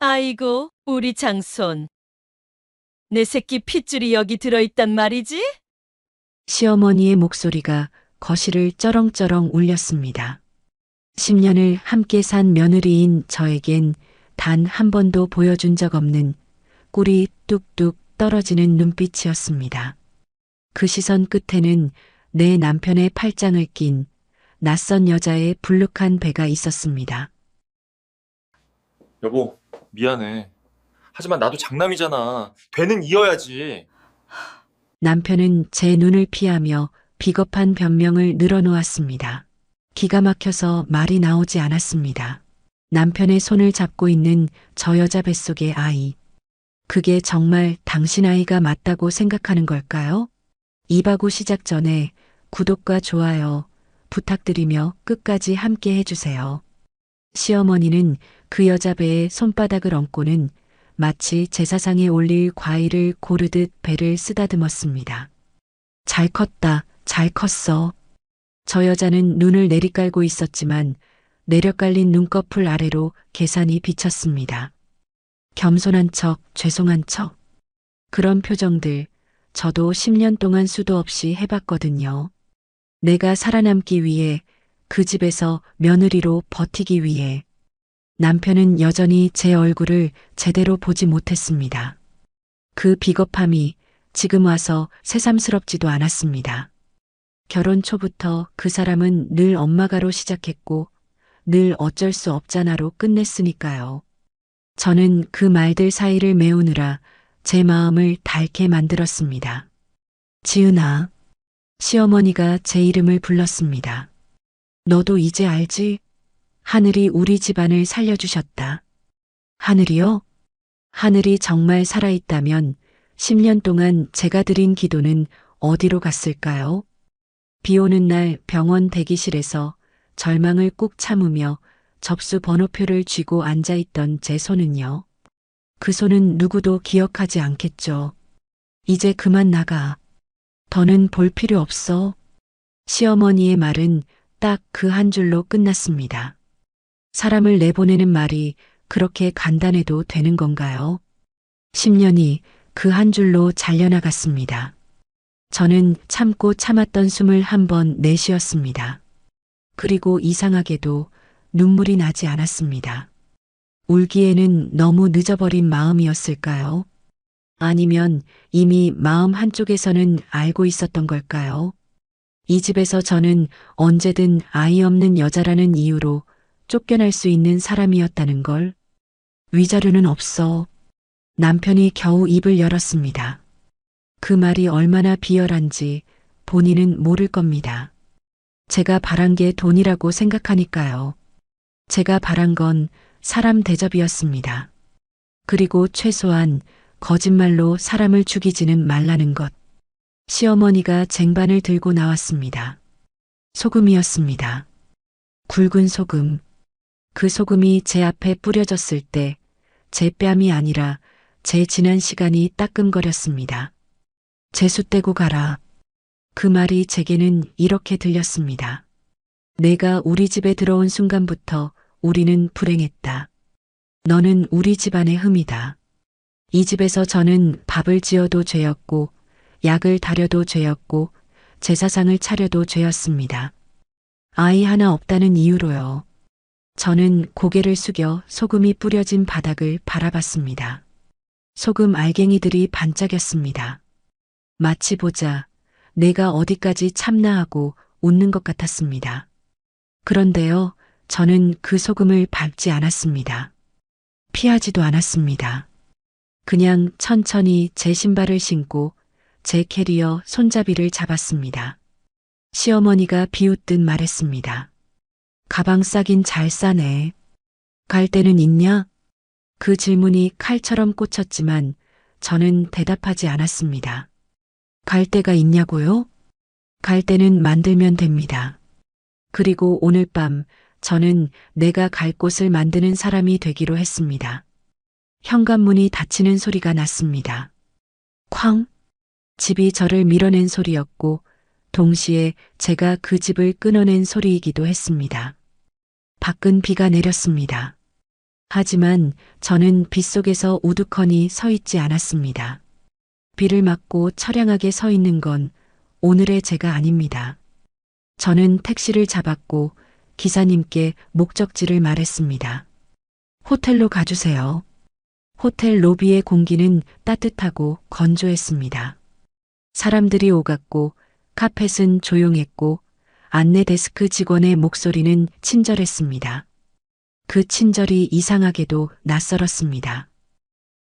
아이고, 우리 장손. 내 새끼 핏줄이 여기 들어있단 말이지? 시어머니의 목소리가 거실을 쩌렁쩌렁 울렸습니다. 10년을 함께 산 며느리인 저에겐 단 한 번도 보여준 적 없는 꿀이 뚝뚝 떨어지는 눈빛이었습니다. 그 시선 끝에는 내 남편의 팔짱을 낀 낯선 여자의 불룩한 배가 있었습니다. 여보, 미안해. 하지만 나도 장남이잖아. 되는 이어야지. 남편은 제 눈을 피하며 비겁한 변명을 늘어놓았습니다. 기가 막혀서 말이 나오지 않았습니다. 남편의 손을 잡고 있는 저 여자 뱃속의 아이. 그게 정말 당신 아이가 맞다고 생각하는 걸까요? 이바구 시작 전에 구독과 좋아요 부탁드리며 끝까지 함께 해주세요. 시어머니는 그 여자 배에 손바닥을 얹고는 마치 제사상에 올릴 과일을 고르듯 배를 쓰다듬었습니다. 잘 컸다, 잘 컸어. 저 여자는 눈을 내리깔고 있었지만 내려깔린 눈꺼풀 아래로 계산이 비쳤습니다. 겸손한 척, 죄송한 척. 그런 표정들 저도 10년 동안 수도 없이 해봤거든요. 내가 살아남기 위해, 그 집에서 며느리로 버티기 위해. 남편은 여전히 제 얼굴을 제대로 보지 못했습니다. 그 비겁함이 지금 와서 새삼스럽지도 않았습니다. 결혼 초부터 그 사람은 늘 엄마가로 시작했고 늘 어쩔 수 없잖아로 끝냈으니까요. 저는 그 말들 사이를 메우느라 제 마음을 닳게 만들었습니다. 지은아, 시어머니가 제 이름을 불렀습니다. 너도 이제 알지? 하늘이 우리 집안을 살려주셨다. 하늘이요? 하늘이 정말 살아있다면 10년 동안 제가 드린 기도는 어디로 갔을까요? 비 오는 날 병원 대기실에서 절망을 꾹 참으며 접수 번호표를 쥐고 앉아있던 제 손은요. 그 손은 누구도 기억하지 않겠죠. 이제 그만 나가. 더는 볼 필요 없어. 시어머니의 말은 딱 그 한 줄로 끝났습니다. 사람을 내보내는 말이 그렇게 간단해도 되는 건가요? 10년이 그 한 줄로 잘려나갔습니다. 저는 참고 참았던 숨을 한 번 내쉬었습니다. 그리고 이상하게도 눈물이 나지 않았습니다. 울기에는 너무 늦어버린 마음이었을까요? 아니면 이미 마음 한쪽에서는 알고 있었던 걸까요? 이 집에서 저는 언제든 아이 없는 여자라는 이유로 쫓겨날 수 있는 사람이었다는 걸. 위자료는 없어. 남편이 겨우 입을 열었습니다. 그 말이 얼마나 비열한지 본인은 모를 겁니다. 제가 바란 게 돈이라고 생각하니까요. 제가 바란 건 사람 대접이었습니다. 그리고 최소한 거짓말로 사람을 죽이지는 말라는 것. 시어머니가 쟁반을 들고 나왔습니다. 소금이었습니다. 굵은 소금. 그 소금이 제 앞에 뿌려졌을 때 제 뺨이 아니라 제 지난 시간이 따끔거렸습니다. 재수 떼고 가라. 그 말이 제게는 이렇게 들렸습니다. 내가 우리 집에 들어온 순간부터 우리는 불행했다. 너는 우리 집안의 흠이다. 이 집에서 저는 밥을 지어도 죄였고 약을 다려도 죄였고 제사상을 차려도 죄였습니다. 아이 하나 없다는 이유로요. 저는 고개를 숙여 소금이 뿌려진 바닥을 바라봤습니다. 소금 알갱이들이 반짝였습니다. 마치 보자 내가 어디까지 참나하고 웃는 것 같았습니다. 그런데요, 저는 그 소금을 밟지 않았습니다. 피하지도 않았습니다. 그냥 천천히 제 신발을 신고 제 캐리어 손잡이를 잡았습니다. 시어머니가 비웃듯 말했습니다. 가방 싸긴 잘 싸네. 갈 데는 있냐? 그 질문이 칼처럼 꽂혔지만 저는 대답하지 않았습니다. 갈 데가 있냐고요? 갈 데는 만들면 됩니다. 그리고 오늘 밤 저는 내가 갈 곳을 만드는 사람이 되기로 했습니다. 현관문이 닫히는 소리가 났습니다. 쾅! 집이 저를 밀어낸 소리였고 동시에 제가 그 집을 끊어낸 소리이기도 했습니다. 밖은 비가 내렸습니다. 하지만 저는 빗속에서 우두커니 서 있지 않았습니다. 비를 맞고 처량하게 서 있는 건 오늘의 제가 아닙니다. 저는 택시를 잡았고 기사님께 목적지를 말했습니다. 호텔로 가주세요. 호텔 로비의 공기는 따뜻하고 건조했습니다. 사람들이 오갔고 카펫은 조용했고 안내 데스크 직원의 목소리는 친절했습니다. 그 친절이 이상하게도 낯설었습니다.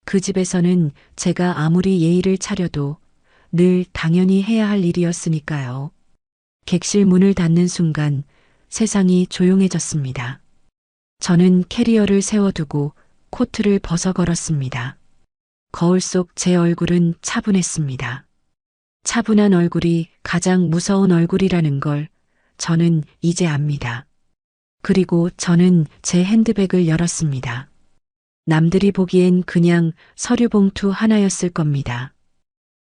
그 집에서는 제가 아무리 예의를 차려도 늘 당연히 해야 할 일이었으니까요. 객실 문을 닫는 순간 세상이 조용해졌습니다. 저는 캐리어를 세워두고 코트를 벗어 걸었습니다. 거울 속 제 얼굴은 차분했습니다. 차분한 얼굴이 가장 무서운 얼굴이라는 걸 저는 이제 압니다. 그리고 저는 제 핸드백을 열었습니다. 남들이 보기엔 그냥 서류 봉투 하나였을 겁니다.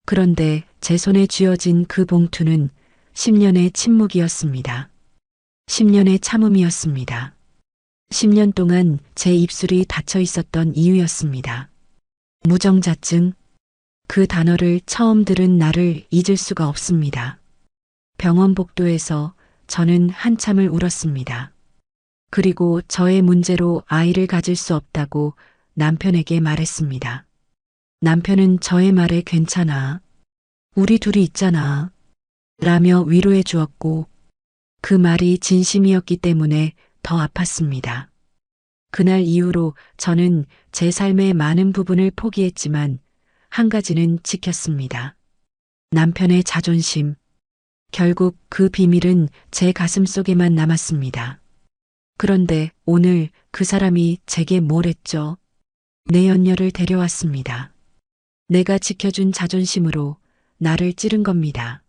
그런데 제 손에 쥐어진 그 봉투는 10년의 침묵이었습니다. 10년의 참음이었습니다. 10년 동안 제 입술이 닫혀 있었던 이유였습니다. 무정자증. 그 단어를 처음 들은 날을 잊을 수가 없습니다. 병원 복도에서 저는 한참을 울었습니다. 그리고 저의 문제로 아이를 가질 수 없다고 남편에게 말했습니다. 남편은 저의 말에 괜찮아. 우리 둘이 있잖아. 라며 위로해 주었고 그 말이 진심이었기 때문에 더 아팠습니다. 그날 이후로 저는 제 삶의 많은 부분을 포기했지만 한 가지는 지켰습니다. 남편의 자존심. 결국 그 비밀은 제 가슴 속에만 남았습니다. 그런데 오늘 그 사람이 제게 뭘 했죠? 내 연녀를 데려왔습니다. 내가 지켜준 자존심으로 나를 찌른 겁니다.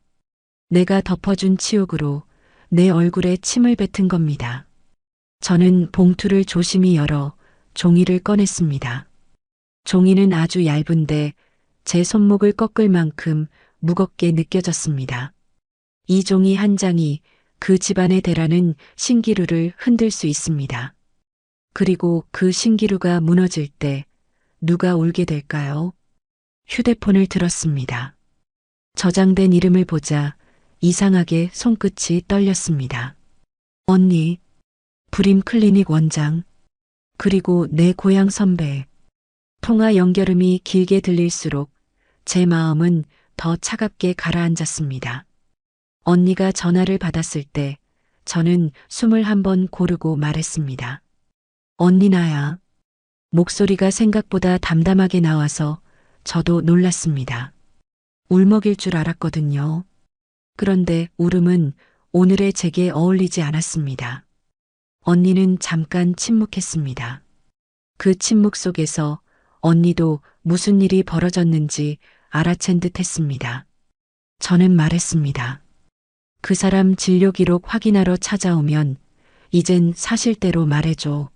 내가 덮어준 치욕으로 내 얼굴에 침을 뱉은 겁니다. 저는 봉투를 조심히 열어 종이를 꺼냈습니다. 종이는 아주 얇은데 제 손목을 꺾을 만큼 무겁게 느껴졌습니다. 이 종이 한 장이 그 집안의 대라는 신기루를 흔들 수 있습니다. 그리고 그 신기루가 무너질 때 누가 울게 될까요? 휴대폰을 들었습니다. 저장된 이름을 보자 이상하게 손끝이 떨렸습니다. 언니, 불임 클리닉 원장, 그리고 내 고향 선배. 통화 연결음이 길게 들릴수록 제 마음은 더 차갑게 가라앉았습니다. 언니가 전화를 받았을 때 저는 숨을 한번 고르고 말했습니다. 언니 나야. 목소리가 생각보다 담담하게 나와서 저도 놀랐습니다. 울먹일 줄 알았거든요. 그런데 울음은 오늘의 제게 어울리지 않았습니다. 언니는 잠깐 침묵했습니다. 그 침묵 속에서 언니도 무슨 일이 벌어졌는지 알아챈 듯 했습니다. 저는 말했습니다. 그 사람 진료 기록 확인하러 찾아오면 이젠 사실대로 말해줘.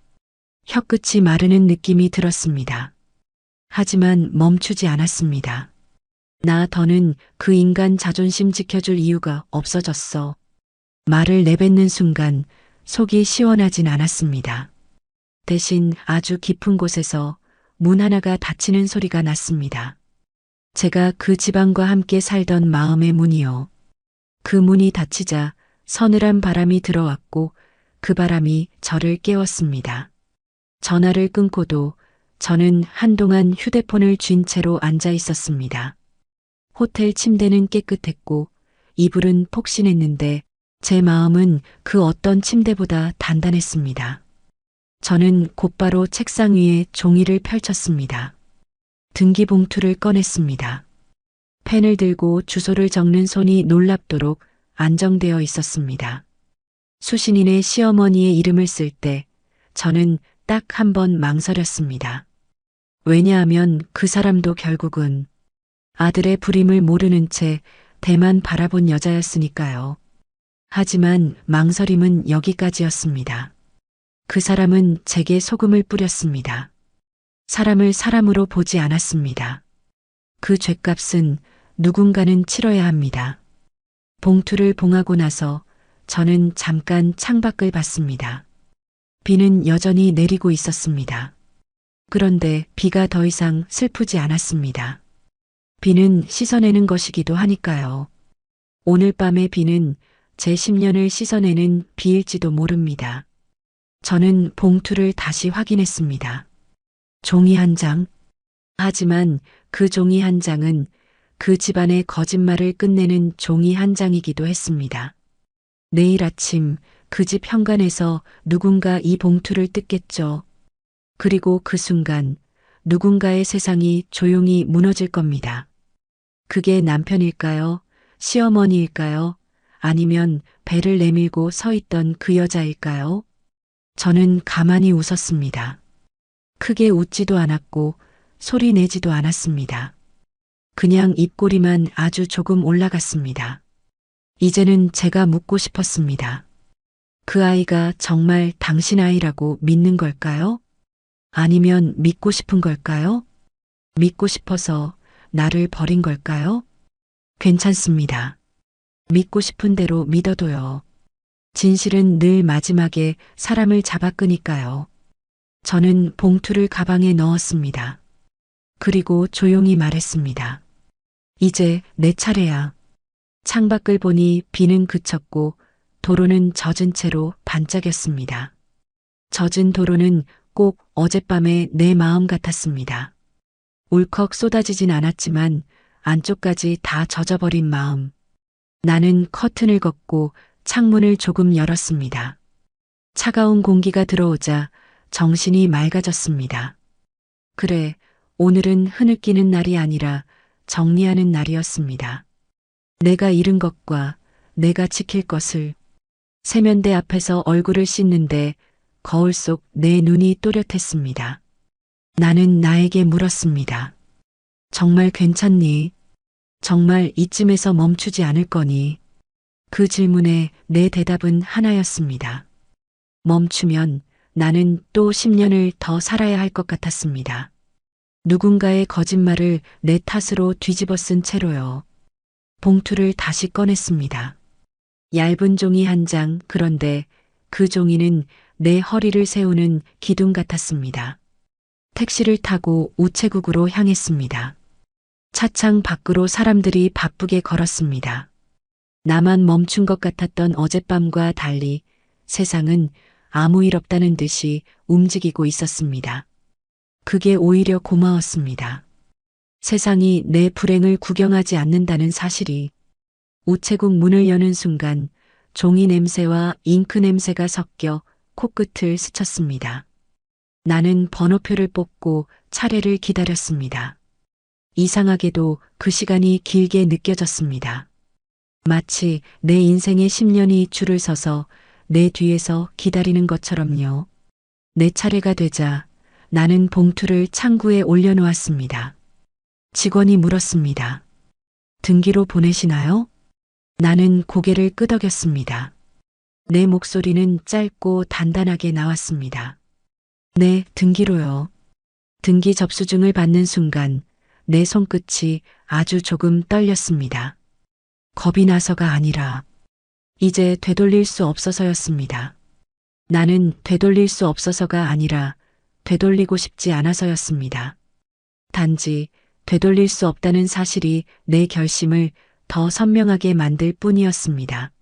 혀끝이 마르는 느낌이 들었습니다. 하지만 멈추지 않았습니다. 나 더는 그 인간 자존심 지켜줄 이유가 없어졌어. 말을 내뱉는 순간 속이 시원하진 않았습니다. 대신 아주 깊은 곳에서 문 하나가 닫히는 소리가 났습니다. 제가 그 집안과 함께 살던 마음의 문이요. 그 문이 닫히자 서늘한 바람이 들어왔고 그 바람이 저를 깨웠습니다. 전화를 끊고도 저는 한동안 휴대폰을 쥔 채로 앉아 있었습니다. 호텔 침대는 깨끗했고 이불은 폭신했는데 제 마음은 그 어떤 침대보다 단단했습니다. 저는 곧바로 책상 위에 종이를 펼쳤습니다. 등기봉투를 꺼냈습니다. 펜을 들고 주소를 적는 손이 놀랍도록 안정되어 있었습니다. 수신인의 시어머니의 이름을 쓸 때 저는 딱 한 번 망설였습니다. 왜냐하면 그 사람도 결국은 아들의 불임을 모르는 채 대만 바라본 여자였으니까요. 하지만 망설임은 여기까지였습니다. 그 사람은 제게 소금을 뿌렸습니다. 사람을 사람으로 보지 않았습니다. 그 죗값은 누군가는 치러야 합니다. 봉투를 봉하고 나서 저는 잠깐 창밖을 봤습니다. 비는 여전히 내리고 있었습니다. 그런데 비가 더 이상 슬프지 않았습니다. 비는 씻어내는 것이기도 하니까요. 오늘 밤의 비는 제 10년을 씻어내는 비일지도 모릅니다. 저는 봉투를 다시 확인했습니다. 종이 한 장. 하지만 그 종이 한 장은 그 집안의 거짓말을 끝내는 종이 한 장이기도 했습니다. 내일 아침 그 집 현관에서 누군가 이 봉투를 뜯겠죠. 그리고 그 순간 누군가의 세상이 조용히 무너질 겁니다. 그게 남편일까요? 시어머니일까요? 아니면 배를 내밀고 서 있던 그 여자일까요? 저는 가만히 웃었습니다. 크게 웃지도 않았고 소리 내지도 않았습니다. 그냥 입꼬리만 아주 조금 올라갔습니다. 이제는 제가 묻고 싶었습니다. 그 아이가 정말 당신 아이라고 믿는 걸까요? 아니면 믿고 싶은 걸까요? 믿고 싶어서 나를 버린 걸까요? 괜찮습니다. 믿고 싶은 대로 믿어도요. 진실은 늘 마지막에 사람을 잡아 끄니까요. 저는 봉투를 가방에 넣었습니다. 그리고 조용히 말했습니다. 이제 내 차례야. 창밖을 보니 비는 그쳤고 도로는 젖은 채로 반짝였습니다. 젖은 도로는 꼭 어젯밤의 내 마음 같았습니다. 울컥 쏟아지진 않았지만 안쪽까지 다 젖어버린 마음. 나는 커튼을 걷고 창문을 조금 열었습니다. 차가운 공기가 들어오자 정신이 맑아졌습니다. 그래, 오늘은 흐느끼는 날이 아니라 정리하는 날이었습니다. 내가 잃은 것과 내가 지킬 것을. 세면대 앞에서 얼굴을 씻는데 거울 속 내 눈이 또렷했습니다. 나는 나에게 물었습니다. 정말 괜찮니? 정말 이쯤에서 멈추지 않을 거니? 그 질문에 내 대답은 하나였습니다. 멈추면 나는 또 10년을 더 살아야 할 것 같았습니다. 누군가의 거짓말을 내 탓으로 뒤집어 쓴 채로요. 봉투를 다시 꺼냈습니다. 얇은 종이 한 장, 그런데 그 종이는 내 허리를 세우는 기둥 같았습니다. 택시를 타고 우체국으로 향했습니다. 차창 밖으로 사람들이 바쁘게 걸었습니다. 나만 멈춘 것 같았던 어젯밤과 달리 세상은 아무 일 없다는 듯이 움직이고 있었습니다. 그게 오히려 고마웠습니다. 세상이 내 불행을 구경하지 않는다는 사실이. 우체국 문을 여는 순간 종이 냄새와 잉크 냄새가 섞여 코끝을 스쳤습니다. 나는 번호표를 뽑고 차례를 기다렸습니다. 이상하게도 그 시간이 길게 느껴졌습니다. 마치 내 인생의 10년이 줄을 서서 내 뒤에서 기다리는 것처럼요. 내 차례가 되자 나는 봉투를 창구에 올려놓았습니다. 직원이 물었습니다. 등기로 보내시나요? 나는 고개를 끄덕였습니다. 내 목소리는 짧고 단단하게 나왔습니다. 네, 등기로요. 등기 접수증을 받는 순간 내 손끝이 아주 조금 떨렸습니다. 겁이 나서가 아니라 이제 되돌릴 수 없어서였습니다. 나는 되돌릴 수 없어서가 아니라 되돌리고 싶지 않아서였습니다. 단지 되돌릴 수 없다는 사실이 내 결심을 더 선명하게 만들 뿐이었습니다.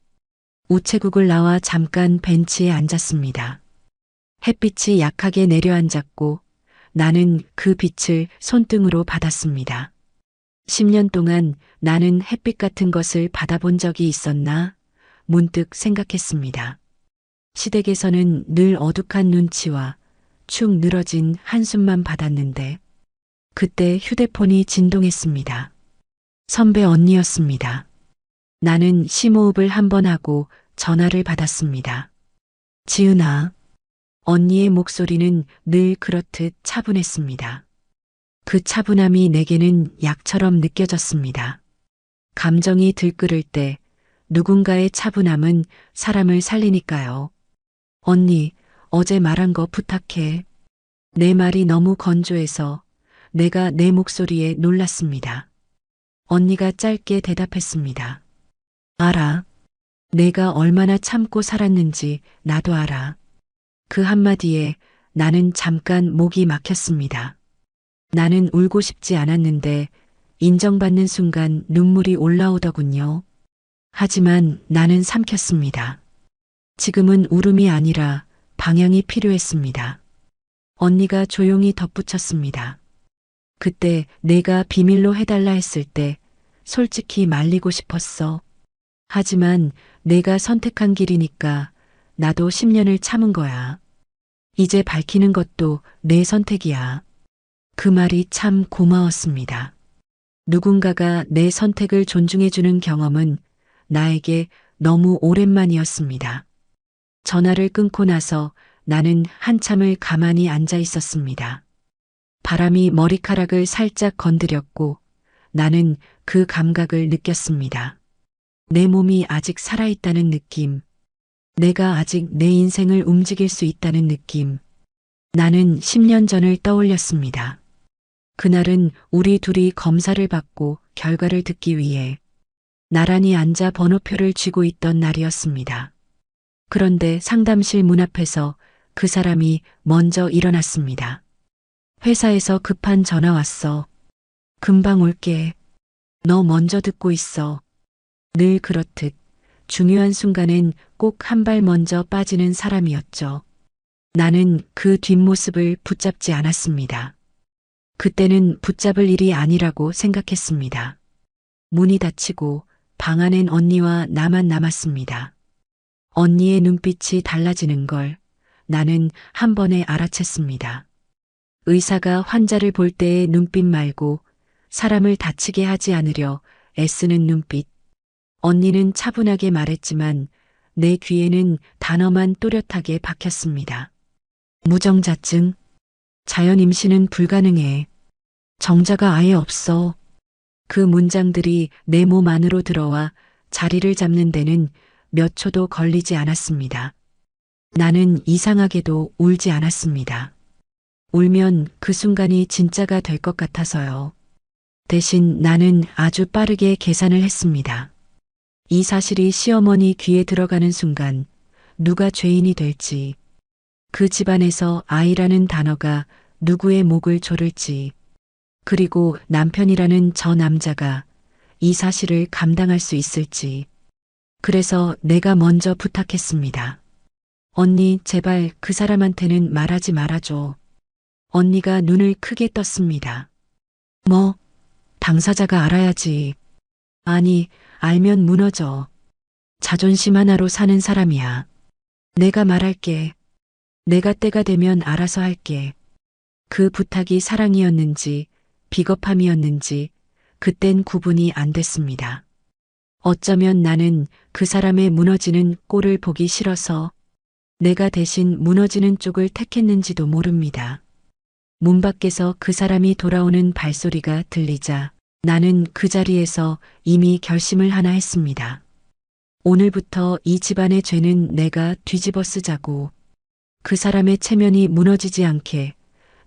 우체국을 나와 잠깐 벤치에 앉았습니다. 햇빛이 약하게 내려앉았고 나는 그 빛을 손등으로 받았습니다. 10년 동안 나는 햇빛 같은 것을 받아본 적이 있었나? 문득 생각했습니다. 시댁에서는 늘 어둑한 눈치와 축 늘어진 한숨만 받았는데 그때 휴대폰이 진동했습니다. 선배 언니였습니다. 나는 심호흡을 한 번 하고 전화를 받았습니다. 지은아. 언니의 목소리는 늘 그렇듯 차분했습니다. 그 차분함이 내게는 약처럼 느껴졌습니다. 감정이 들끓을 때 누군가의 차분함은 사람을 살리니까요. 언니, 어제 말한 거 부탁해. 내 말이 너무 건조해서 내가 내 목소리에 놀랐습니다. 언니가 짧게 대답했습니다. 알아. 내가 얼마나 참고 살았는지 나도 알아. 그 한마디에 나는 잠깐 목이 막혔습니다. 나는 울고 싶지 않았는데 인정받는 순간 눈물이 올라오더군요. 하지만 나는 삼켰습니다. 지금은 울음이 아니라 방향이 필요했습니다. 언니가 조용히 덧붙였습니다. 그때 내가 비밀로 해달라 했을 때 솔직히 말리고 싶었어. 하지만 내가 선택한 길이니까 나도 10년을 참은 거야. 이제 밝히는 것도 내 선택이야. 그 말이 참 고마웠습니다. 누군가가 내 선택을 존중해주는 경험은 나에게 너무 오랜만이었습니다. 전화를 끊고 나서 나는 한참을 가만히 앉아 있었습니다. 바람이 머리카락을 살짝 건드렸고 나는 그 감각을 느꼈습니다. 내 몸이 아직 살아있다는 느낌. 내가 아직 내 인생을 움직일 수 있다는 느낌. 나는 10년 전을 떠올렸습니다. 그날은 우리 둘이 검사를 받고 결과를 듣기 위해 나란히 앉아 번호표를 쥐고 있던 날이었습니다. 그런데 상담실 문 앞에서 그 사람이 먼저 일어났습니다. 회사에서 급한 전화 왔어. 금방 올게. 너 먼저 듣고 있어. 늘 그렇듯 중요한 순간엔 꼭 한 발 먼저 빠지는 사람이었죠. 나는 그 뒷모습을 붙잡지 않았습니다. 그때는 붙잡을 일이 아니라고 생각했습니다. 문이 닫히고 방 안엔 언니와 나만 남았습니다. 언니의 눈빛이 달라지는 걸 나는 한 번에 알아챘습니다. 의사가 환자를 볼 때의 눈빛 말고 사람을 다치게 하지 않으려 애쓰는 눈빛. 언니는 차분하게 말했지만 내 귀에는 단어만 또렷하게 박혔습니다. 무정자증. 자연 임신은 불가능해. 정자가 아예 없어. 그 문장들이 내 몸 안으로 들어와 자리를 잡는 데는 몇 초도 걸리지 않았습니다. 나는 이상하게도 울지 않았습니다. 울면 그 순간이 진짜가 될 것 같아서요. 대신 나는 아주 빠르게 계산을 했습니다. 이 사실이 시어머니 귀에 들어가는 순간 누가 죄인이 될지, 그 집안에서 아이라는 단어가 누구의 목을 조를지, 그리고 남편이라는 저 남자가 이 사실을 감당할 수 있을지. 그래서 내가 먼저 부탁했습니다. 언니, 제발 그 사람한테는 말하지 말아줘. 언니가 눈을 크게 떴습니다. 뭐? 당사자가 알아야지. 아니, 알면 무너져. 자존심 하나로 사는 사람이야. 내가 말할게. 내가 때가 되면 알아서 할게. 그 부탁이 사랑이었는지 비겁함이었는지 그땐 구분이 안 됐습니다. 어쩌면 나는 그 사람의 무너지는 꼴을 보기 싫어서 내가 대신 무너지는 쪽을 택했는지도 모릅니다. 문 밖에서 그 사람이 돌아오는 발소리가 들리자 나는 그 자리에서 이미 결심을 하나 했습니다. 오늘부터 이 집안의 죄는 내가 뒤집어 쓰자고, 그 사람의 체면이 무너지지 않게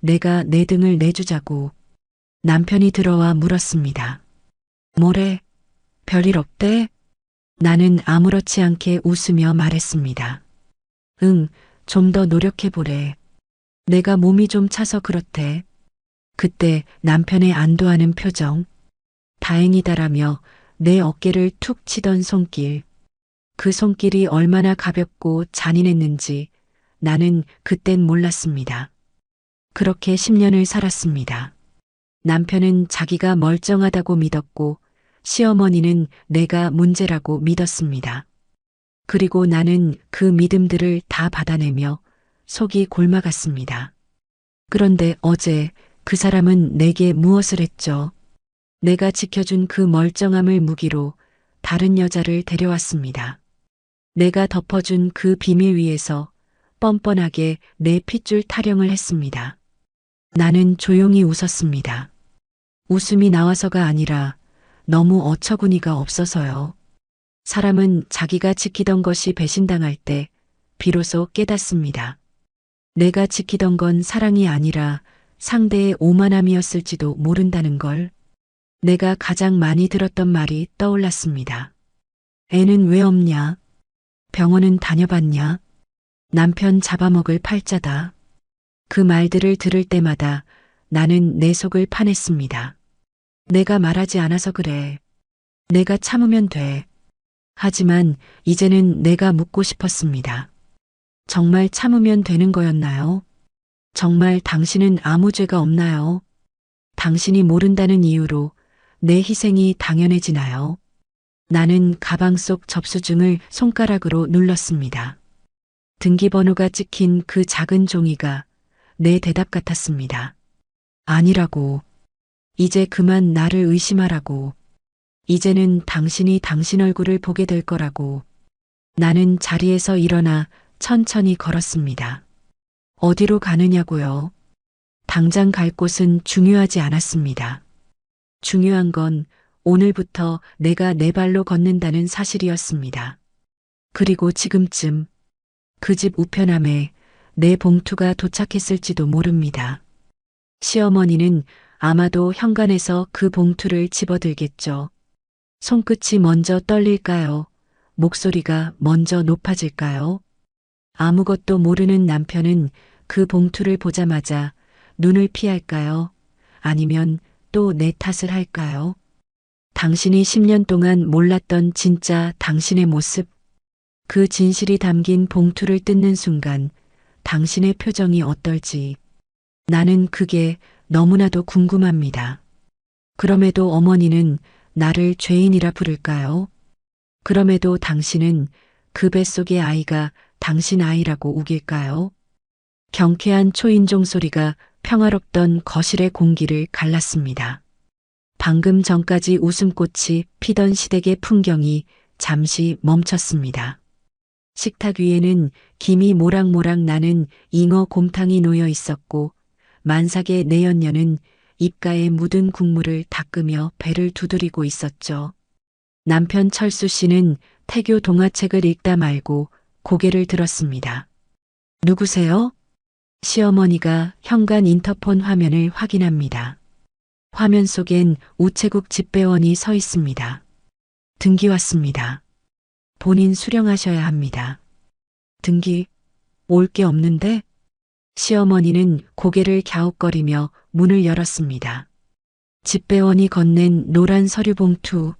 내가 내 등을 내주자고. 남편이 들어와 물었습니다. 뭐래? 별일 없대? 나는 아무렇지 않게 웃으며 말했습니다. 응, 좀 더 노력해보래. 내가 몸이 좀 차서 그렇대. 그때 남편의 안도하는 표정. 다행이다라며 내 어깨를 툭 치던 손길. 그 손길이 얼마나 가볍고 잔인했는지 나는 그땐 몰랐습니다. 그렇게 10년을 살았습니다. 남편은 자기가 멀쩡하다고 믿었고 시어머니는 내가 문제라고 믿었습니다. 그리고 나는 그 믿음들을 다 받아내며 속이 골마갔습니다. 그런데 어제 그 사람은 내게 무엇을 했죠? 내가 지켜준 그 멀쩡함을 무기로 다른 여자를 데려왔습니다. 내가 덮어준 그 비밀 위에서 뻔뻔하게 내 핏줄 타령을 했습니다. 나는 조용히 웃었습니다. 웃음이 나와서가 아니라 너무 어처구니가 없어서요. 사람은 자기가 지키던 것이 배신당할 때 비로소 깨닫습니다. 내가 지키던 건 사랑이 아니라 상대의 오만함이었을지도 모른다는 걸. 내가 가장 많이 들었던 말이 떠올랐습니다. 애는 왜 없냐? 병원은 다녀봤냐? 남편 잡아먹을 팔자다. 그 말들을 들을 때마다 나는 내 속을 파냈습니다. 내가 말하지 않아서 그래. 내가 참으면 돼. 하지만 이제는 내가 묻고 싶었습니다. 정말 참으면 되는 거였나요? 정말 당신은 아무 죄가 없나요? 당신이 모른다는 이유로 내 희생이 당연해지나요? 나는 가방 속 접수증을 손가락으로 눌렀습니다. 등기번호가 찍힌 그 작은 종이가 내 대답 같았습니다. 아니라고. 이제 그만 나를 의심하라고. 이제는 당신이 당신 얼굴을 보게 될 거라고. 나는 자리에서 일어나 천천히 걸었습니다. 어디로 가느냐고요? 당장 갈 곳은 중요하지 않았습니다. 중요한 건 오늘부터 내가 내 발로 걷는다는 사실이었습니다. 그리고 지금쯤 그 집 우편함에 내 봉투가 도착했을지도 모릅니다. 시어머니는 아마도 현관에서 그 봉투를 집어들겠죠. 손끝이 먼저 떨릴까요? 목소리가 먼저 높아질까요? 아무것도 모르는 남편은 그 봉투를 보자마자 눈을 피할까요? 아니면 또 내 탓을 할까요? 당신이 10년 동안 몰랐던 진짜 당신의 모습, 그 진실이 담긴 봉투를 뜯는 순간 당신의 표정이 어떨지 나는 그게 너무나도 궁금합니다. 그럼에도 어머니는 나를 죄인이라 부를까요? 그럼에도 당신은 그 뱃속의 아이가 당신 아이라고 우길까요? 경쾌한 초인종 소리가 평화롭던 거실의 공기를 갈랐습니다. 방금 전까지 웃음꽃이 피던 시댁의 풍경이 잠시 멈췄습니다. 식탁 위에는 김이 모락모락 나는 잉어 곰탕이 놓여 있었고 만삭의 내연녀는 입가에 묻은 국물을 닦으며 배를 두드리고 있었죠. 남편 철수 씨는 태교 동화책을 읽다 말고 고개를 들었습니다. 누구세요? 시어머니가 현관 인터폰 화면을 확인합니다. 화면 속엔 우체국 집배원이 서 있습니다. 등기 왔습니다. 본인 수령하셔야 합니다. 등기, 올 게 없는데? 시어머니는 고개를 갸웃거리며 문을 열었습니다. 집배원이 건넨 노란 서류 봉투.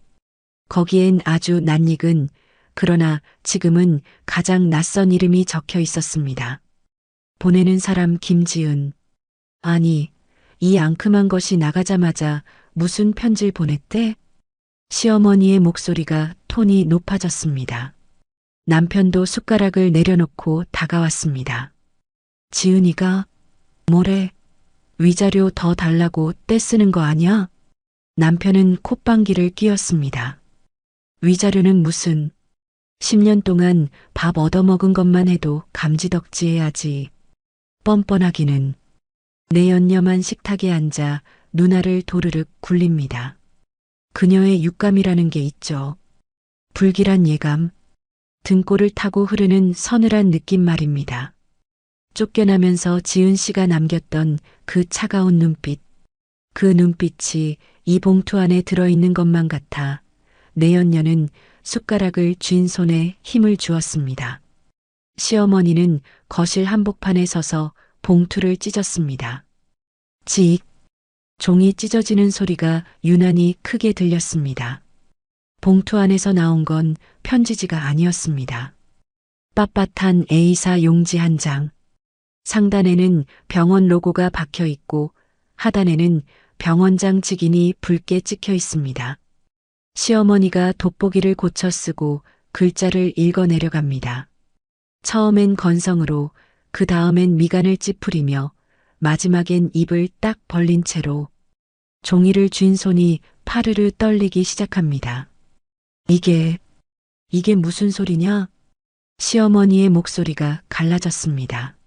거기엔 아주 낯익은 그러나 지금은 가장 낯선 이름이 적혀 있었습니다. 보내는 사람 김지은. 아니, 이 앙큼한 것이 나가자마자 무슨 편지를 보냈대? 시어머니의 목소리가 톤이 높아졌습니다. 남편도 숟가락을 내려놓고 다가왔습니다. 지은이가 뭐래? 위자료 더 달라고 떼쓰는 거 아니야? 남편은 콧방귀를 뀌었습니다. 위자료는 무슨 10년 동안 밥 얻어먹은 것만 해도 감지덕지해야지. 뻔뻔하기는. 내연녀만 식탁에 앉아 눈알을 도르륵 굴립니다. 그녀의 육감이라는 게 있죠. 불길한 예감, 등골을 타고 흐르는 서늘한 느낌 말입니다. 쫓겨나면서 지은 씨가 남겼던 그 차가운 눈빛, 그 눈빛이 이 봉투 안에 들어있는 것만 같아 내연녀는 숟가락을 쥔 손에 힘을 주었습니다. 시어머니는 거실 한복판에 서서 봉투를 찢었습니다. 직, 종이 찢어지는 소리가 유난히 크게 들렸습니다. 봉투 안에서 나온 건 편지지가 아니었습니다. 빳빳한 A사 용지 한 장. 상단에는 병원 로고가 박혀 있고 하단에는 병원장 직인이 붉게 찍혀 있습니다. 시어머니가 돋보기를 고쳐 쓰고 글자를 읽어 내려갑니다. 처음엔 건성으로, 그 다음엔 미간을 찌푸리며 마지막엔 입을 딱 벌린 채로 종이를 쥔 손이 파르르 떨리기 시작합니다. 이게 무슨 소리냐? 시어머니의 목소리가 갈라졌습니다.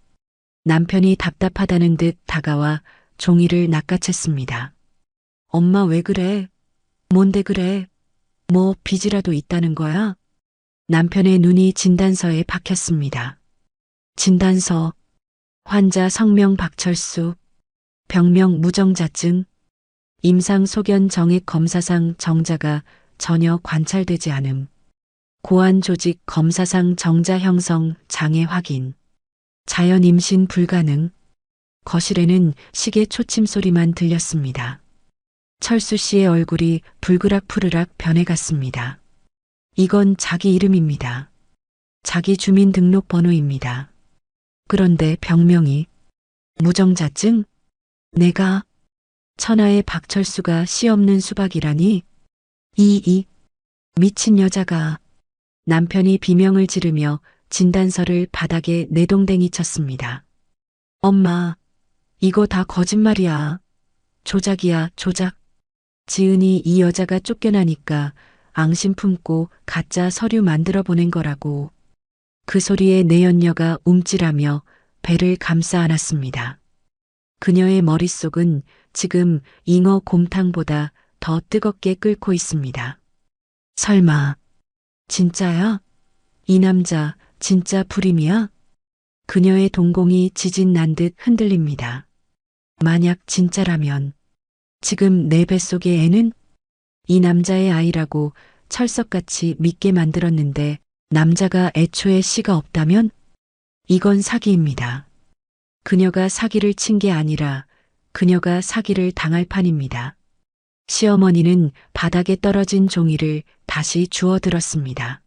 남편이 답답하다는 듯 다가와 종이를 낚아챘습니다. 엄마 왜 그래? 뭔데 그래? 뭐 빚이라도 있다는 거야? 남편의 눈이 진단서에 박혔습니다. 진단서. 환자 성명 박철수, 병명 무정자증, 임상 소견 정액 검사상 정자가 전혀 관찰되지 않음, 고환 조직 검사상 정자 형성 장애 확인, 자연 임신 불가능, 거실에는 시계 초침 소리만 들렸습니다. 철수 씨의 얼굴이 불그락푸르락 변해갔습니다. 이건 자기 이름입니다. 자기 주민등록번호입니다. 그런데 병명이 무정자증? 내가 천하의 박철수가 씨 없는 수박이라니? 이 미친 여자가. 남편이 비명을 지르며 진단서를 바닥에 내동댕이 쳤습니다. 엄마, 이거 다 거짓말이야. 조작이야, 조작. 지은이 이 여자가 쫓겨나니까 앙심 품고 가짜 서류 만들어 보낸 거라고. 그 소리에 내연녀가 움찔하며 배를 감싸 안았습니다. 그녀의 머릿속은 지금 잉어 곰탕보다 더 뜨겁게 끓고 있습니다. 설마, 진짜야? 이 남자 진짜 불임이야? 그녀의 동공이 지진 난 듯 흔들립니다. 만약 진짜라면 지금 내 뱃속의 애는 이 남자의 아이라고 철석같이 믿게 만들었는데 남자가 애초에 씨가 없다면 이건 사기입니다. 그녀가 사기를 친 게 아니라 그녀가 사기를 당할 판입니다. 시어머니는 바닥에 떨어진 종이를 다시 주워들었습니다.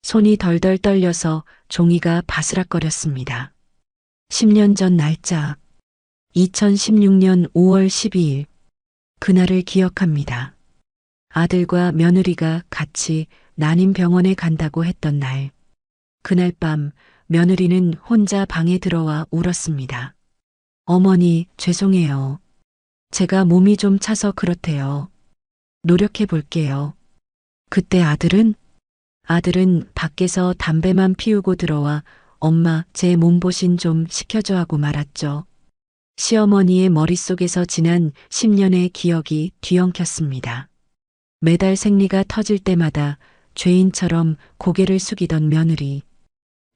손이 덜덜 떨려서 종이가 바스락거렸습니다. 10년 전 날짜. 2016년 5월 12일. 그날을 기억합니다. 아들과 며느리가 같이 난임병원에 간다고 했던 날. 그날 밤 며느리는 혼자 방에 들어와 울었습니다. 어머니, 죄송해요. 제가 몸이 좀 차서 그렇대요. 노력해 볼게요. 그때 아들은 밖에서 담배만 피우고 들어와 엄마, 제 몸보신 좀 시켜줘 하고 말았죠. 시어머니의 머릿속에서 지난 10년의 기억이 뒤엉켰습니다. 매달 생리가 터질 때마다 죄인처럼 고개를 숙이던 며느리.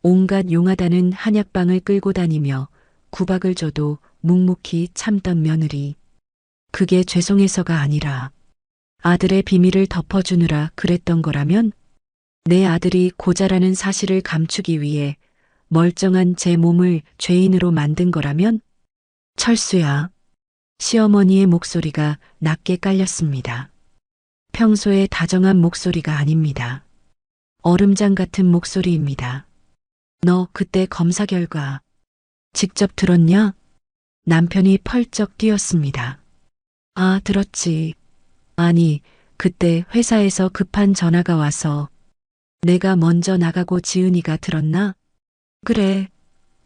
온갖 용하다는 한약방을 끌고 다니며 구박을 줘도 묵묵히 참던 며느리. 그게 죄송해서가 아니라 아들의 비밀을 덮어주느라 그랬던 거라면 내 아들이 고자라는 사실을 감추기 위해 멀쩡한 제 몸을 죄인으로 만든 거라면 철수야. 시어머니의 목소리가 낮게 깔렸습니다. 평소에 다정한 목소리가 아닙니다. 얼음장 같은 목소리입니다. 너 그때 검사 결과 직접 들었냐? 남편이 펄쩍 뛰었습니다. 아, 들었지. 아니, 그때 회사에서 급한 전화가 와서 내가 먼저 나가고 지은이가 들었나? 그래.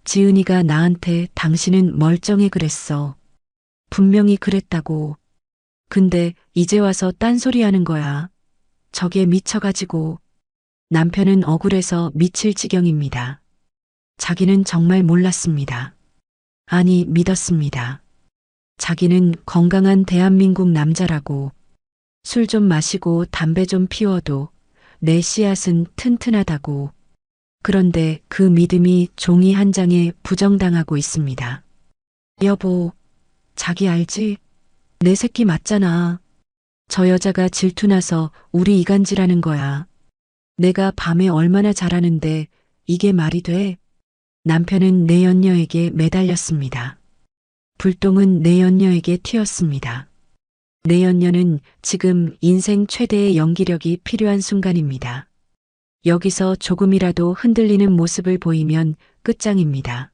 지은이가 나한테 당신은 멀쩡해 그랬어. 분명히 그랬다고. 근데 이제 와서 딴소리 하는 거야. 저게 미쳐가지고. 남편은 억울해서 미칠 지경입니다. 자기는 정말 몰랐습니다. 아니, 믿었습니다. 자기는 건강한 대한민국 남자라고. 술 좀 마시고 담배 좀 피워도 내 씨앗은 튼튼하다고. 그런데 그 믿음이 종이 한 장에 부정당하고 있습니다. 여보, 자기 알지? 내 새끼 맞잖아. 저 여자가 질투나서 우리 이간질하는 거야. 내가 밤에 얼마나 잘하는데 이게 말이 돼? 남편은 내연녀에게 매달렸습니다. 불똥은 내연녀에게 튀었습니다. 내연녀는 지금 인생 최대의 연기력이 필요한 순간입니다. 여기서 조금이라도 흔들리는 모습을 보이면 끝장입니다.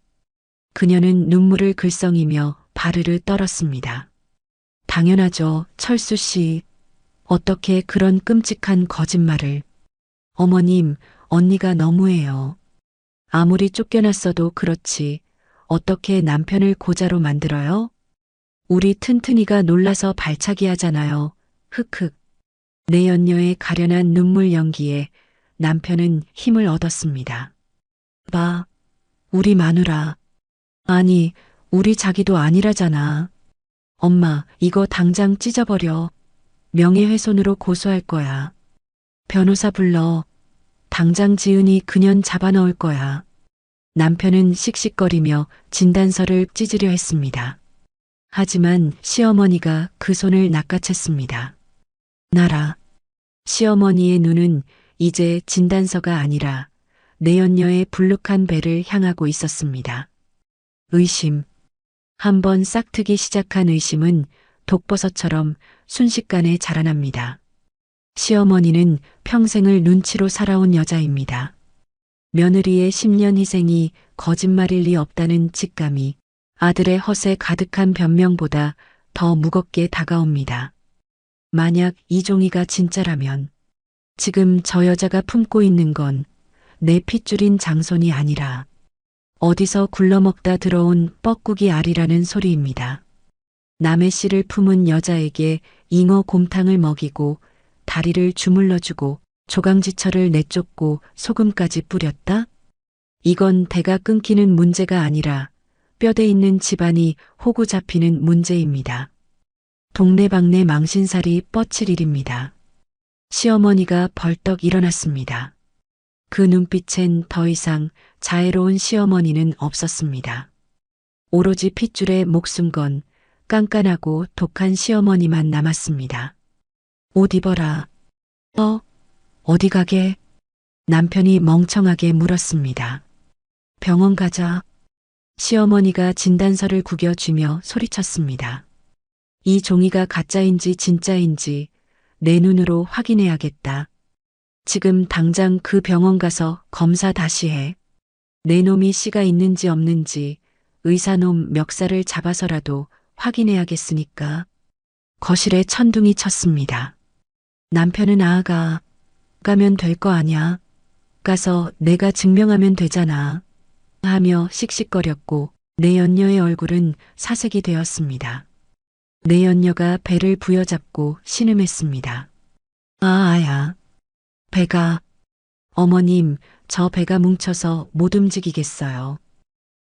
그녀는 눈물을 글썽이며 바르르 떨었습니다. 당연하죠, 철수 씨. 어떻게 그런 끔찍한 거짓말을. 어머님, 언니가 너무해요. 아무리 쫓겨났어도 그렇지. 어떻게 남편을 고자로 만들어요? 우리 튼튼이가 놀라서 발차기 하잖아요. 흑흑. 내연녀의 가련한 눈물 연기에 남편은 힘을 얻었습니다. 봐, 우리 마누라. 아니, 우리 자기도 아니라잖아. 엄마, 이거 당장 찢어버려. 명예훼손으로 고소할 거야. 변호사 불러. 당장 지은이 그년 잡아넣을 거야. 남편은 씩씩거리며 진단서를 찢으려 했습니다. 하지만 시어머니가 그 손을 낚아챘습니다. 나라. 시어머니의 눈은 이제 진단서가 아니라 내연녀의 불룩한 배를 향하고 있었습니다. 의심. 한번 싹트기 시작한 의심은 독버섯처럼 순식간에 자라납니다. 시어머니는 평생을 눈치로 살아온 여자입니다. 며느리의 10년 희생이 거짓말일 리 없다는 직감이 아들의 헛에 가득한 변명보다 더 무겁게 다가옵니다. 만약 이종이가 진짜라면 지금 저 여자가 품고 있는 건 내 핏줄인 장손이 아니라 어디서 굴러먹다 들어온 뻐꾸기 알이라는 소리입니다. 남의 씨를 품은 여자에게 잉어 곰탕을 먹이고 다리를 주물러주고 조강지처를 내쫓고 소금까지 뿌렸다? 이건 대가 끊기는 문제가 아니라 뼈대 있는 집안이 호구 잡히는 문제입니다. 동네방네 망신살이 뻗칠 일입니다. 시어머니가 벌떡 일어났습니다. 그 눈빛엔 더 이상 자애로운 시어머니는 없었습니다. 오로지 핏줄에 목숨 건 깐깐하고 독한 시어머니만 남았습니다. 옷 입어라. 어디 가게? 남편이 멍청하게 물었습니다. 병원 가자. 시어머니가 진단서를 구겨쥐며 소리쳤습니다. 이 종이가 가짜인지 진짜인지 내 눈으로 확인해야겠다. 지금 당장 그 병원 가서 검사 다시 해. 내 놈이 씨가 있는지 없는지 의사놈 멱살을 잡아서라도 확인해야겠으니까. 거실에 천둥이 쳤습니다. 남편은 가면 될 거 아냐. 가서 내가 증명하면 되잖아. 하며 씩씩거렸고 내연녀의 얼굴은 사색이 되었습니다. 내연녀가 배를 부여잡고 신음했습니다. 아야. 배가. 어머님, 저 배가 뭉쳐서 못 움직이겠어요.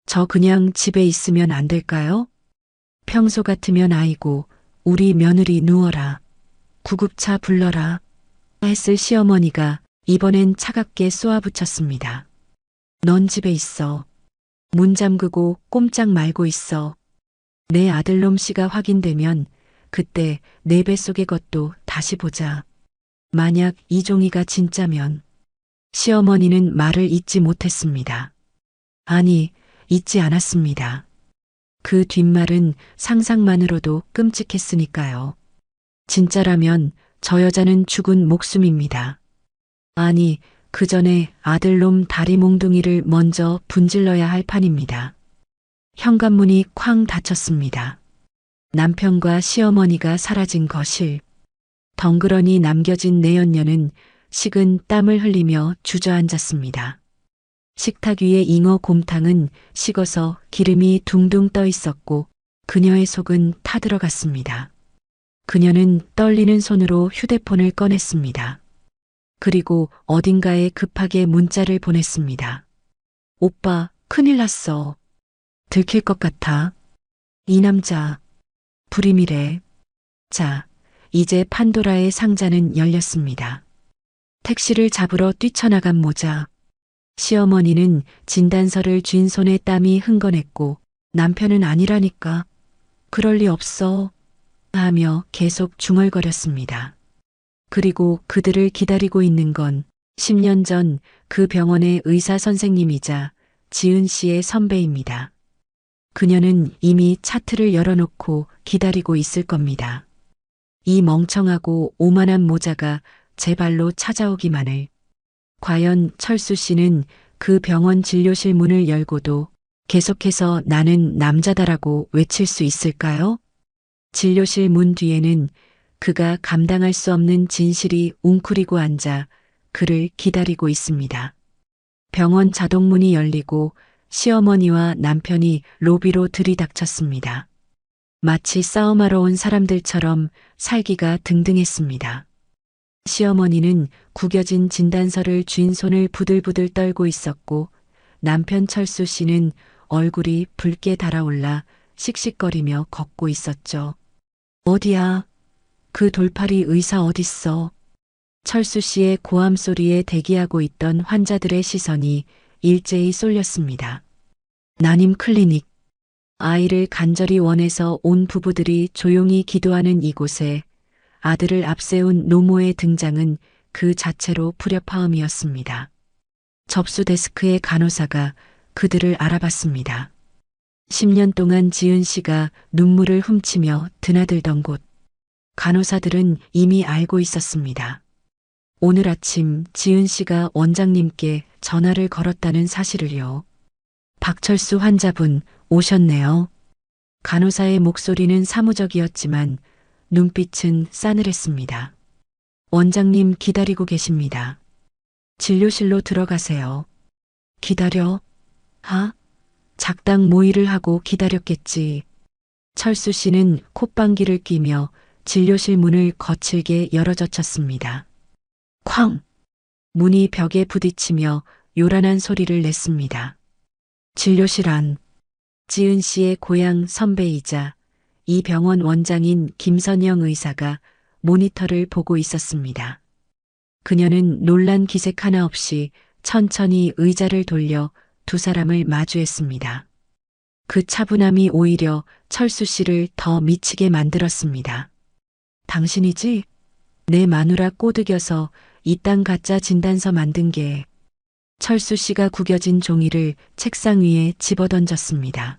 저 그냥 집에 있으면 안 될까요? 평소 같으면 아이고, 우리 며느리 누워라. 구급차 불러라. 했을 시어머니가 이번엔 차갑게 쏘아붙였습니다. 넌 집에 있어. 문 잠그고 꼼짝 말고 있어. 내 아들놈 씨가 확인되면 그때 내 뱃속의 것도 다시 보자. 만약 이종이가 진짜면 시어머니는 말을 잇지 못했습니다. 아니, 잇지 않았습니다. 그 뒷말은 상상만으로도 끔찍했으니까요. 진짜라면 저 여자는 죽은 목숨입니다. 아니, 그 전에 아들놈 다리 몽둥이를 먼저 분질러야 할 판입니다. 현관문이 쾅 닫혔습니다. 남편과 시어머니가 사라진 거실. 덩그러니 남겨진 내연녀는 식은 땀을 흘리며 주저앉았습니다. 식탁 위의 잉어 곰탕은 식어서 기름이 둥둥 떠 있었고 그녀의 속은 타들어갔습니다. 그녀는 떨리는 손으로 휴대폰을 꺼냈습니다. 그리고 어딘가에 급하게 문자를 보냈습니다. 오빠, 큰일 났어. 들킬 것 같아. 이 남자, 불임이래. 자, 이제 판도라의 상자는 열렸습니다. 택시를 잡으러 뛰쳐나간 모자. 시어머니는 진단서를 쥔 손에 땀이 흥건했고 남편은 아니라니까. 그럴 리 없어. 하며 계속 중얼거렸습니다. 그리고 그들을 기다리고 있는 건 10년 전 그 병원의 의사 선생님이자 지은 씨의 선배입니다. 그녀는 이미 차트를 열어놓고 기다리고 있을 겁니다. 이 멍청하고 오만한 모자가 제 발로 찾아오기만을. 과연 철수 씨는 그 병원 진료실 문을 열고도 계속해서 나는 남자다라고 외칠 수 있을까요? 진료실 문 뒤에는 그가 감당할 수 없는 진실이 웅크리고 앉아 그를 기다리고 있습니다. 병원 자동문이 열리고 시어머니와 남편이 로비로 들이닥쳤습니다. 마치 싸움하러 온 사람들처럼 살기가 등등했습니다. 시어머니는 구겨진 진단서를 쥔 손을 부들부들 떨고 있었고 남편 철수 씨는 얼굴이 붉게 달아올라 씩씩거리며 걷고 있었죠. 어디야? 그 돌팔이 의사 어딨어? 철수 씨의 고함 소리에 대기하고 있던 환자들의 시선이 일제히 쏠렸습니다. 난임 클리닉. 아이를 간절히 원해서 온 부부들이 조용히 기도하는 이곳에 아들을 앞세운 노모의 등장은 그 자체로 불협화음이었습니다. 접수 데스크의 간호사가 그들을 알아봤습니다. 10년 동안 지은 씨가 눈물을 훔치며 드나들던 곳. 간호사들은 이미 알고 있었습니다. 오늘 아침 지은 씨가 원장님께 전화를 걸었다는 사실을요. 박철수 환자분 오셨네요. 간호사의 목소리는 사무적이었지만 눈빛은 싸늘했습니다. 원장님 기다리고 계십니다. 진료실로 들어가세요. 기다려? 작당 모의를 하고 기다렸겠지. 철수 씨는 콧방귀를 뀌며 진료실 문을 거칠게 열어젖혔습니다. 쾅! 문이 벽에 부딪히며 요란한 소리를 냈습니다. 진료실 안. 지은 씨의 고향 선배이자 이 병원 원장인 김선영 의사가 모니터를 보고 있었습니다. 그녀는 놀란 기색 하나 없이 천천히 의자를 돌려 두 사람을 마주했습니다. 그 차분함이 오히려 철수 씨를 더 미치게 만들었습니다. 당신이지? 내 마누라 꼬드겨서 이딴 가짜 진단서 만든 게. 철수 씨가 구겨진 종이를 책상 위에 집어던졌습니다.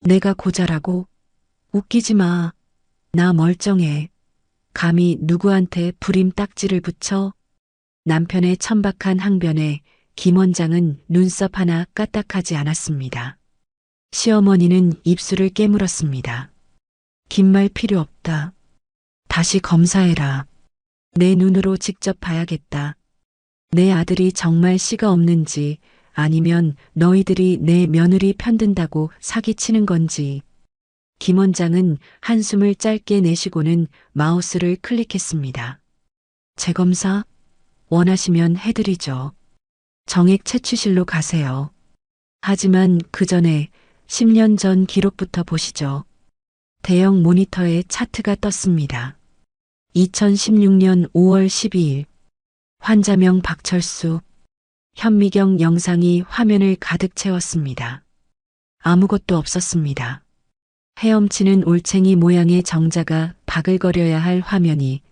내가 고자라고? 웃기지 마. 나 멀쩡해. 감히 누구한테 불임 딱지를 붙여? 남편의 천박한 항변에 김 원장은 눈썹 하나 까딱하지 않았습니다. 시어머니는 입술을 깨물었습니다. 긴 말 필요 없다. 다시 검사해라. 내 눈으로 직접 봐야겠다. 내 아들이 정말 씨가 없는지 아니면 너희들이 내 며느리 편든다고 사기치는 건지. 김 원장은 한숨을 짧게 내쉬고는 마우스를 클릭했습니다. 재검사? 원하시면 해드리죠. 정액 채취실로 가세요. 하지만 그 전에 10년 전 기록부터 보시죠. 대형 모니터에 차트가 떴습니다. 2016년 5월 12일. 환자명 박철수. 현미경 영상이 화면을 가득 채웠습니다. 아무것도 없었습니다. 헤엄치는 올챙이 모양의 정자가 바글거려야 할 화면이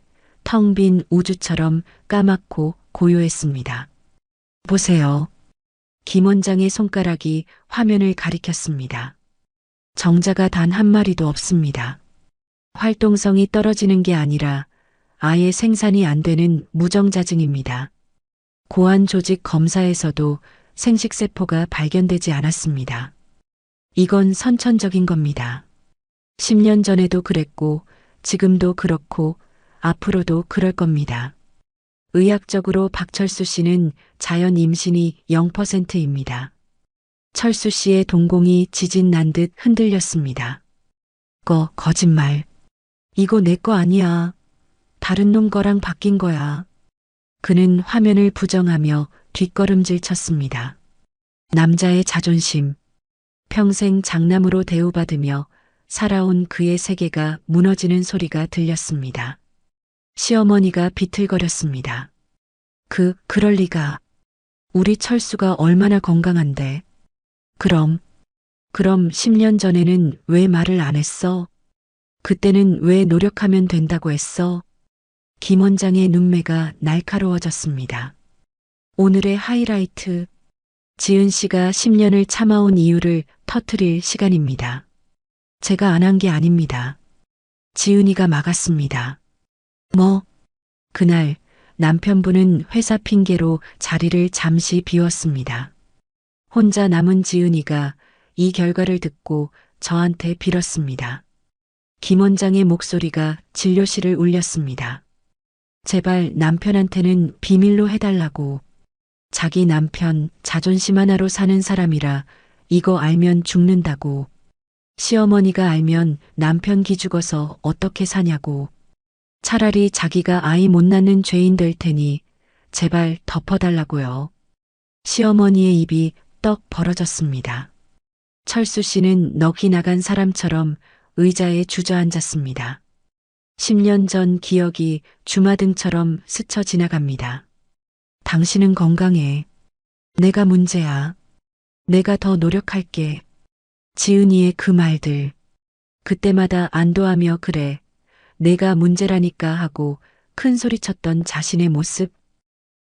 텅 빈 우주처럼 까맣고 고요했습니다. 보세요. 김 원장의 손가락이 화면을 가리켰습니다. 정자가 단 한 마리도 없습니다. 활동성이 떨어지는 게 아니라 아예 생산이 안 되는 무정자증입니다. 고환 조직 검사에서도 생식세포가 발견되지 않았습니다. 이건 선천적인 겁니다. 10년 전에도 그랬고 지금도 그렇고 앞으로도 그럴 겁니다. 의학적으로 박철수 씨는 자연 임신이 0%입니다. 철수 씨의 동공이 지진 난 듯 흔들렸습니다. 거짓말. 이거 내 거 아니야. 다른 놈 거랑 바뀐 거야. 그는 화면을 부정하며 뒷걸음질 쳤습니다. 남자의 자존심. 평생 장남으로 대우받으며 살아온 그의 세계가 무너지는 소리가 들렸습니다. 시어머니가 비틀거렸습니다. 그럴 리가. 우리 철수가 얼마나 건강한데. 그럼 10년 전에는 왜 말을 안 했어? 그때는 왜 노력하면 된다고 했어? 김 원장의 눈매가 날카로워졌습니다. 오늘의 하이라이트. 지은 씨가 10년을 참아온 이유를 터뜨릴 시간입니다. 제가 안 한 게 아닙니다. 지은이가 막았습니다. 그날 남편분은 회사 핑계로 자리를 잠시 비웠습니다. 혼자 남은 지은이가 이 결과를 듣고 저한테 빌었습니다. 김 원장의 목소리가 진료실을 울렸습니다. 제발 남편한테는 비밀로 해달라고. 자기 남편 자존심 하나로 사는 사람이라 이거 알면 죽는다고. 시어머니가 알면 남편 기죽어서 어떻게 사냐고. 차라리 자기가 아이 못 낳는 죄인 될 테니 제발 덮어달라고요. 시어머니의 입이 떡 벌어졌습니다. 철수 씨는 넋이 나간 사람처럼 의자에 주저앉았습니다. 10년 전 기억이 주마등처럼 스쳐 지나갑니다. 당신은 건강해. 내가 문제야. 내가 더 노력할게. 지은이의 그 말들. 그때마다 안도하며 그래. 내가 문제라니까 하고 큰 소리쳤던 자신의 모습.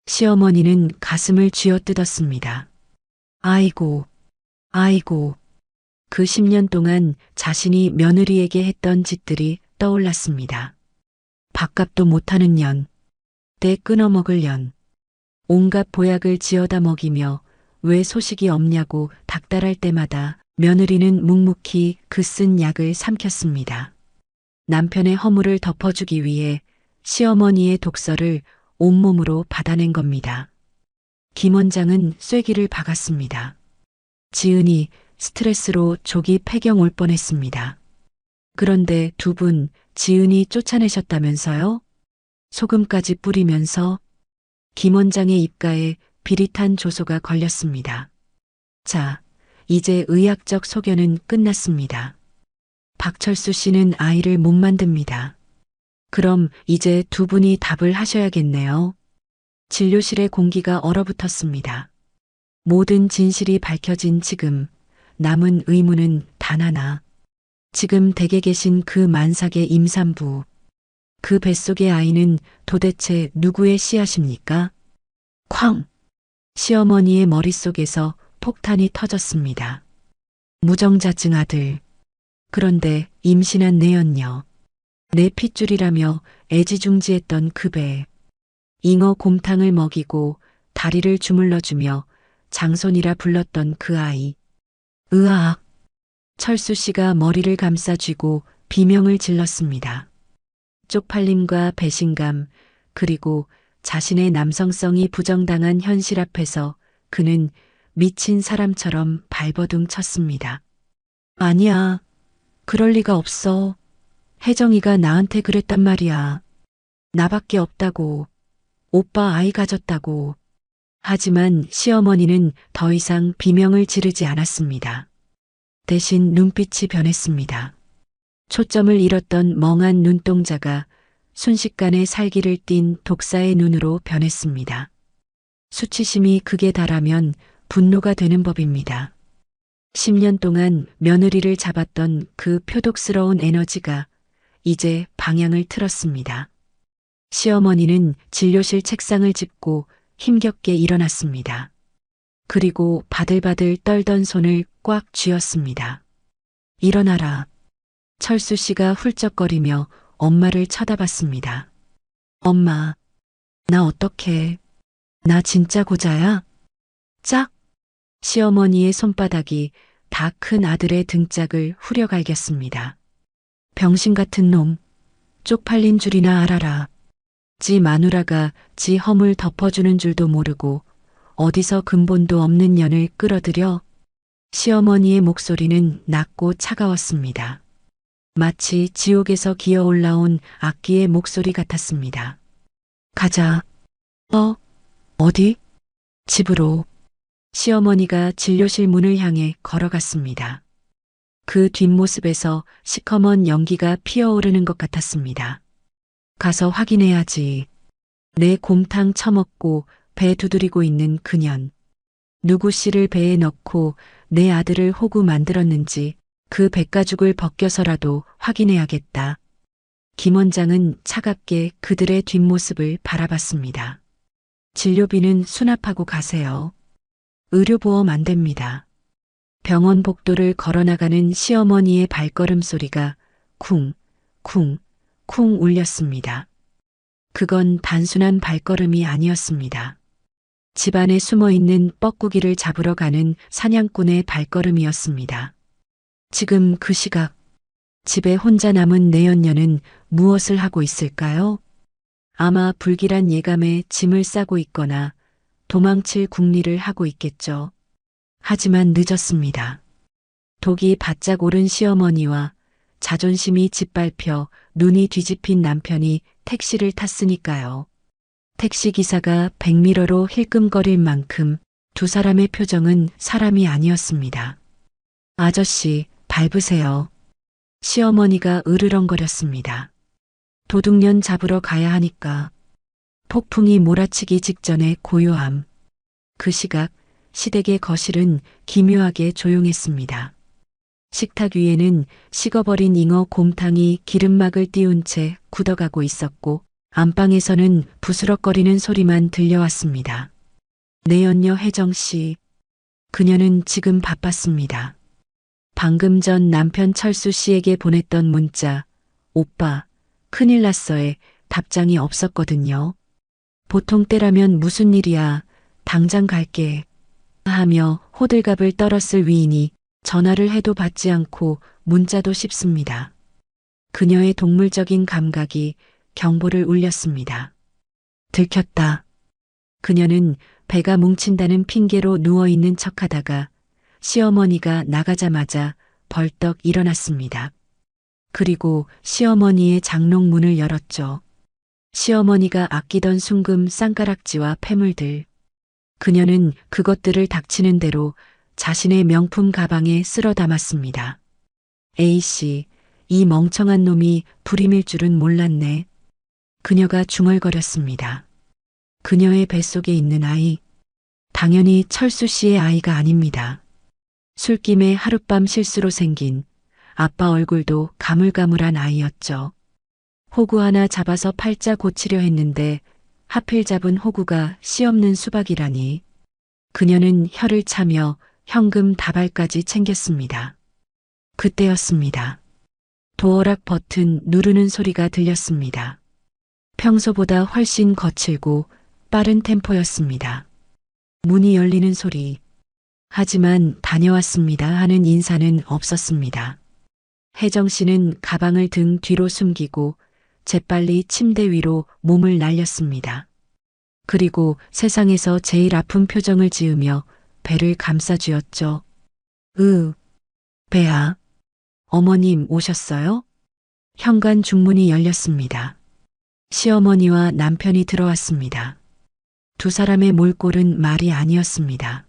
시어머니는 가슴을 쥐어뜯었습니다. 아이고. 그 10년 동안 자신이 며느리에게 했던 짓들이 떠올랐습니다. 밥값도 못하는 년, 때 끊어먹을 년, 온갖 보약을 지어다 먹이며 왜 소식이 없냐고 닥달할 때마다 며느리는 묵묵히 그 쓴 약을 삼켰습니다. 남편의 허물을 덮어주기 위해 시어머니의 독서를 온몸으로 받아낸 겁니다. 김 원장은 쐐기를 박았습니다. 지은이 스트레스로 조기 폐경 올 뻔했습니다. 그런데 두 분 지은이 쫓아내셨다면서요? 소금까지 뿌리면서 김 원장의 입가에 비릿한 조소가 걸렸습니다. 자, 이제 의학적 소견은 끝났습니다. 박철수 씨는 아이를 못 만듭니다. 그럼 이제 두 분이 답을 하셔야겠네요. 진료실의 공기가 얼어붙었습니다. 모든 진실이 밝혀진 지금 남은 의문은 단 하나. 지금 댁에 계신 그 만삭의 임산부. 그 뱃속의 아이는 도대체 누구의 씨앗입니까? 쾅! 시어머니의 머릿속에서 폭탄이 터졌습니다. 무정자증 아들. 그런데 임신한 내연녀. 내 핏줄이라며 애지중지했던 그 배. 잉어 곰탕을 먹이고 다리를 주물러주며 장손이라 불렀던 그 아이. 으악! 철수 씨가 머리를 감싸쥐고 비명을 질렀습니다. 쪽팔림과 배신감, 그리고 자신의 남성성이 부정당한 현실 앞에서 그는 미친 사람처럼 발버둥 쳤습니다. 아니야. 그럴 리가 없어. 혜정이가 나한테 그랬단 말이야. 나밖에 없다고. 오빠 아이 가졌다고. 하지만 시어머니는 더 이상 비명을 지르지 않았습니다. 대신 눈빛이 변했습니다. 초점을 잃었던 멍한 눈동자가 순식간에 살기를 띤 독사의 눈으로 변했습니다. 수치심이 극에 달하면 분노가 되는 법입니다. 10년 동안 며느리를 잡았던 그 표독스러운 에너지가 이제 방향을 틀었습니다. 시어머니는 진료실 책상을 짚고 힘겹게 일어났습니다. 그리고 바들바들 떨던 손을 꽉 쥐었습니다. 일어나라. 철수 씨가 훌쩍거리며 엄마를 쳐다봤습니다. 엄마, 나 어떡해. 나 진짜 고자야? 짝! 시어머니의 손바닥이 다 큰 아들의 등짝을 후려갈겼습니다. 병신 같은 놈, 쪽팔린 줄이나 알아라. 지 마누라가 지 허물 덮어주는 줄도 모르고 어디서 근본도 없는 년을 끌어들여. 시어머니의 목소리는 낮고 차가웠습니다. 마치 지옥에서 기어 올라온 악기의 목소리 같았습니다. 가자. 어디? 집으로. 시어머니가 진료실 문을 향해 걸어갔습니다. 그 뒷모습에서 시커먼 연기가 피어오르는 것 같았습니다. 가서 확인해야지. 내 곰탕 처먹고 배 두드리고 있는 그년. 누구 씨를 배에 넣고 내 아들을 호구 만들었는지 그 백가죽을 벗겨서라도 확인해야겠다. 김 원장은 차갑게 그들의 뒷모습을 바라봤습니다. 진료비는 수납하고 가세요. 의료보험 안 됩니다. 병원 복도를 걸어나가는 시어머니의 발걸음 소리가 쿵, 쿵, 쿵 울렸습니다. 그건 단순한 발걸음이 아니었습니다. 집안에 숨어있는 뻐꾸기를 잡으러 가는 사냥꾼의 발걸음이었습니다. 지금 그 시각, 집에 혼자 남은 내연녀는 무엇을 하고 있을까요? 아마 불길한 예감에 짐을 싸고 있거나 도망칠 궁리를 하고 있겠죠. 하지만 늦었습니다. 독이 바짝 오른 시어머니와 자존심이 짓밟혀 눈이 뒤집힌 남편이 택시를 탔으니까요. 택시기사가 백미러로 힐끔거릴 만큼 두 사람의 표정은 사람이 아니었습니다. 아저씨, 밟으세요. 시어머니가 으르렁거렸습니다. 도둑년 잡으러 가야 하니까. 폭풍이 몰아치기 직전의 고요함. 그 시각 시댁의 거실은 기묘하게 조용했습니다. 식탁 위에는 식어버린 잉어 곰탕이 기름막을 띄운 채 굳어가고 있었고 안방에서는 부스럭거리는 소리만 들려왔습니다. 내연녀 혜정 씨. 그녀는 지금 바빴습니다. 방금 전 남편 철수 씨에게 보냈던 문자, 오빠, 큰일 났어에 답장이 없었거든요. 보통 때라면 무슨 일이야, 당장 갈게. 하며 호들갑을 떨었을 위인이 전화를 해도 받지 않고 문자도 씹습니다. 그녀의 동물적인 감각이 경보를 울렸습니다. 들켰다. 그녀는 배가 뭉친다는 핑계로 누워있는 척하다가 시어머니가 나가자마자 벌떡 일어났습니다. 그리고 시어머니의 장롱 문을 열었죠. 시어머니가 아끼던 순금 쌍가락지와 패물들. 그녀는 그것들을 닥치는 대로 자신의 명품 가방에 쓸어 담았습니다. A씨, 이 멍청한 놈이 불임일 줄은 몰랐네. 그녀가 중얼거렸습니다. 그녀의 뱃속에 있는 아이, 당연히 철수 씨의 아이가 아닙니다. 술김에 하룻밤 실수로 생긴 아빠 얼굴도 가물가물한 아이였죠. 호구 하나 잡아서 팔자 고치려 했는데 하필 잡은 호구가 씨 없는 수박이라니. 그녀는 혀를 차며 현금 다발까지 챙겼습니다. 그때였습니다. 도어락 버튼 누르는 소리가 들렸습니다. 평소보다 훨씬 거칠고 빠른 템포였습니다. 문이 열리는 소리. 하지만 다녀왔습니다 하는 인사는 없었습니다. 혜정 씨는 가방을 등 뒤로 숨기고 재빨리 침대 위로 몸을 날렸습니다. 그리고 세상에서 제일 아픈 표정을 지으며 배를 감싸쥐었죠. 배야. 어머님 오셨어요? 현관 중문이 열렸습니다. 시어머니와 남편이 들어왔습니다. 두 사람의 몰골은 말이 아니었습니다.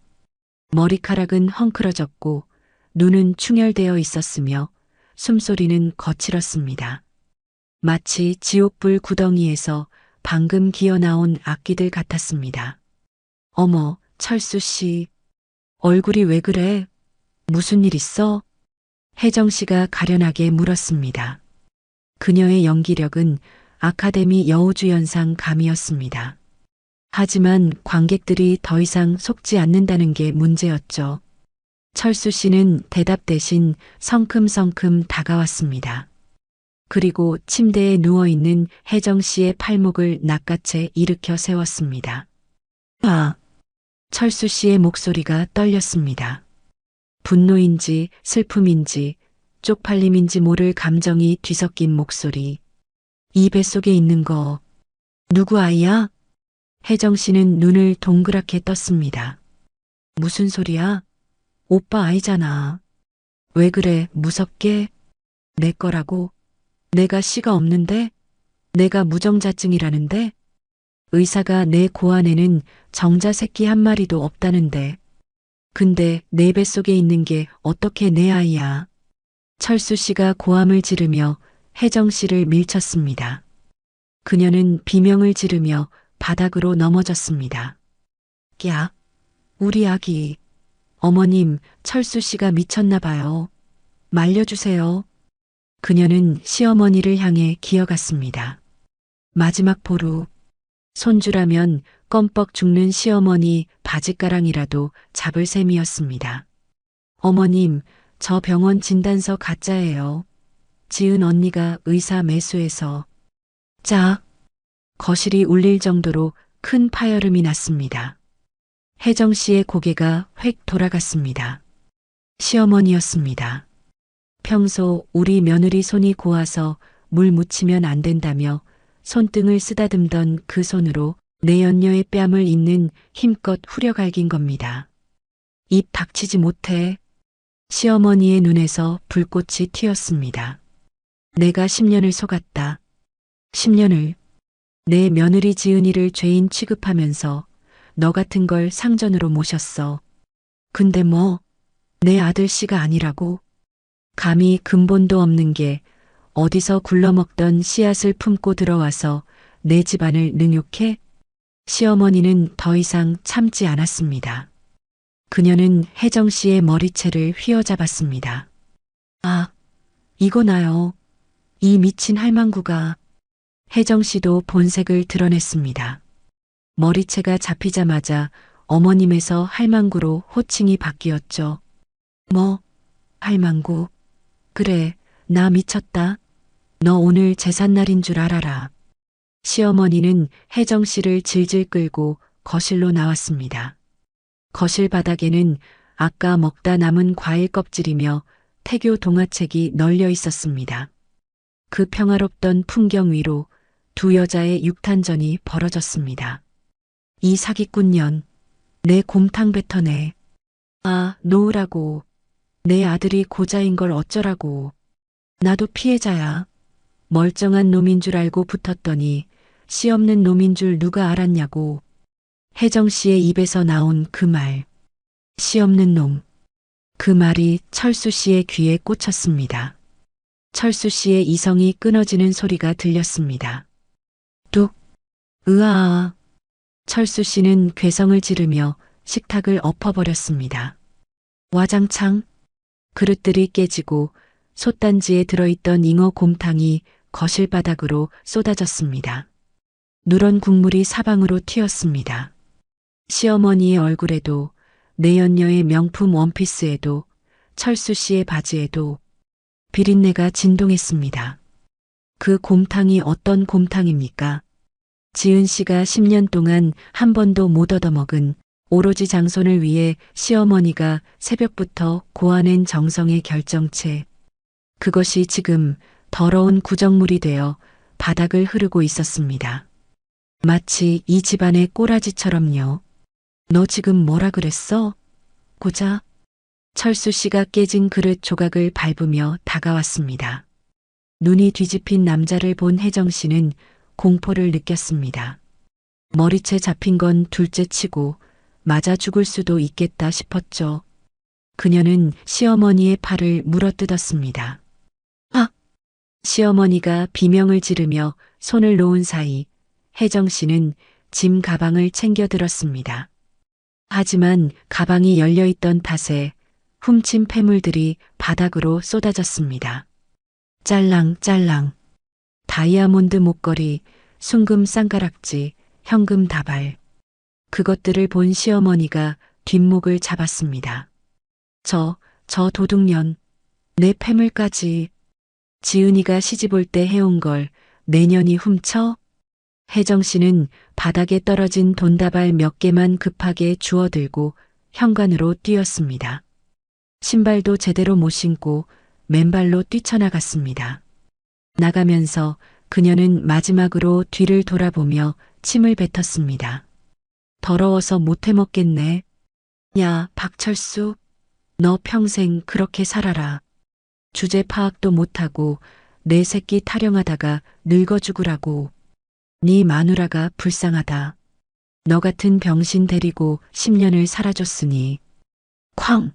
머리카락은 헝클어졌고 눈은 충혈되어 있었으며 숨소리는 거칠었습니다. 마치 지옥불 구덩이에서 방금 기어나온 악기들 같았습니다. 어머, 철수 씨. 얼굴이 왜 그래? 무슨 일 있어? 혜정 씨가 가련하게 물었습니다. 그녀의 연기력은 아카데미 여우주연상 감이었습니다. 하지만 관객들이 더 이상 속지 않는다는 게 문제였죠. 철수 씨는 대답 대신 성큼성큼 다가왔습니다. 그리고 침대에 누워있는 혜정 씨의 팔목을 낚아채 일으켜 세웠습니다. 아! 철수 씨의 목소리가 떨렸습니다. 분노인지 슬픔인지 쪽팔림인지 모를 감정이 뒤섞인 목소리. 이 뱃속에 있는 거 누구 아이야? 혜정 씨는 눈을 동그랗게 떴습니다. 무슨 소리야? 오빠 아이잖아. 왜 그래 무섭게? 내 거라고? 내가 씨가 없는데? 내가 무정자증이라는데? 의사가 내 고안에는 정자 새끼 한 마리도 없다는데. 근데 내 뱃속에 있는 게 어떻게 내 아이야? 철수 씨가 고함을 지르며 혜정 씨를 밀쳤습니다. 그녀는 비명을 지르며 바닥으로 넘어졌습니다. 야, 우리 아기. 어머님, 철수 씨가 미쳤나 봐요. 말려주세요. 그녀는 시어머니를 향해 기어갔습니다. 마지막 보루. 손주라면 껌뻑 죽는 시어머니 바짓가랑이라도 잡을 셈이었습니다. 어머님, 저 병원 진단서 가짜예요. 지은 언니가 의사 매수해서. 짝! 거실이 울릴 정도로 큰 파열음이 났습니다. 혜정 씨의 고개가 획 돌아갔습니다. 시어머니였습니다. 평소 우리 며느리 손이 고와서 물 묻히면 안 된다며 손등을 쓰다듬던 그 손으로 내 연녀의 뺨을 잇는 힘껏 후려갈긴 겁니다. 입 닥치지 못해. 시어머니의 눈에서 불꽃이 튀었습니다. 내가 10년을 속았다. 10년을. 내 며느리 지은이를 죄인 취급하면서 너 같은 걸 상전으로 모셨어. 근데 뭐, 내 아들 씨가 아니라고? 감히 근본도 없는 게 어디서 굴러먹던 씨앗을 품고 들어와서 내 집안을 능욕해? 시어머니는 더 이상 참지 않았습니다. 그녀는 혜정 씨의 머리채를 휘어잡았습니다. 아, 이거 나요. 이 미친 할망구가. 혜정 씨도 본색을 드러냈습니다. 머리채가 잡히자마자 어머님에서 할망구로 호칭이 바뀌었죠. 뭐, 할망구. 그래, 나 미쳤다. 너 오늘 제삿날인 줄 알아라. 시어머니는 혜정 씨를 질질 끌고 거실로 나왔습니다. 거실 바닥에는 아까 먹다 남은 과일 껍질이며 태교 동화책이 널려 있었습니다. 그 평화롭던 풍경 위로 두 여자의 육탄전이 벌어졌습니다. 이 사기꾼년, 내 곰탕 뱉어내. 아, 놓으라고. 내 아들이 고자인 걸 어쩌라고. 나도 피해자야. 멀쩡한 놈인 줄 알고 붙었더니 씨 없는 놈인 줄 누가 알았냐고. 혜정 씨의 입에서 나온 그 말. 씨 없는 놈. 그 말이 철수 씨의 귀에 꽂혔습니다. 철수 씨의 이성이 끊어지는 소리가 들렸습니다. 뚝. 으아. 철수 씨는 괴성을 지르며 식탁을 엎어버렸습니다. 와장창. 그릇들이 깨지고 솥단지에 들어있던 잉어 곰탕이 거실 바닥으로 쏟아졌습니다. 누런 국물이 사방으로 튀었습니다. 시어머니의 얼굴에도, 내연녀의 명품 원피스에도, 철수 씨의 바지에도 비린내가 진동했습니다. 그 곰탕이 어떤 곰탕입니까? 지은 씨가 10년 동안 한 번도 못 얻어먹은 오로지 장손을 위해 시어머니가 새벽부터 고아낸 정성의 결정체. 그것이 지금 더러운 구정물이 되어 바닥을 흐르고 있었습니다. 마치 이 집안의 꼬라지처럼요. 너 지금 뭐라 그랬어? 고자? 철수 씨가 깨진 그릇 조각을 밟으며 다가왔습니다. 눈이 뒤집힌 남자를 본 혜정 씨는 공포를 느꼈습니다. 머리채 잡힌 건 둘째 치고 맞아 죽을 수도 있겠다 싶었죠. 그녀는 시어머니의 팔을 물어뜯었습니다. 아! 시어머니가 비명을 지르며 손을 놓은 사이 혜정 씨는 짐 가방을 챙겨 들었습니다. 하지만 가방이 열려있던 탓에 훔친 폐물들이 바닥으로 쏟아졌습니다. 짤랑짤랑. 다이아몬드 목걸이, 순금 쌍가락지, 현금 다발. 그것들을 본 시어머니가 뒷목을 잡았습니다. 저 도둑년. 내 폐물까지. 지은이가 시집 올 때 해온 걸 내년이 훔쳐? 혜정 씨는 바닥에 떨어진 돈다발 몇 개만 급하게 주워들고 현관으로 뛰었습니다. 신발도 제대로 못 신고 맨발로 뛰쳐나갔습니다. 나가면서 그녀는 마지막으로 뒤를 돌아보며 침을 뱉었습니다. 더러워서 못 해먹겠네. 야, 박철수. 너 평생 그렇게 살아라. 주제 파악도 못하고 내 새끼 타령하다가 늙어 죽으라고. 네 마누라가 불쌍하다. 너 같은 병신 데리고 10년을 살아줬으니. 쾅!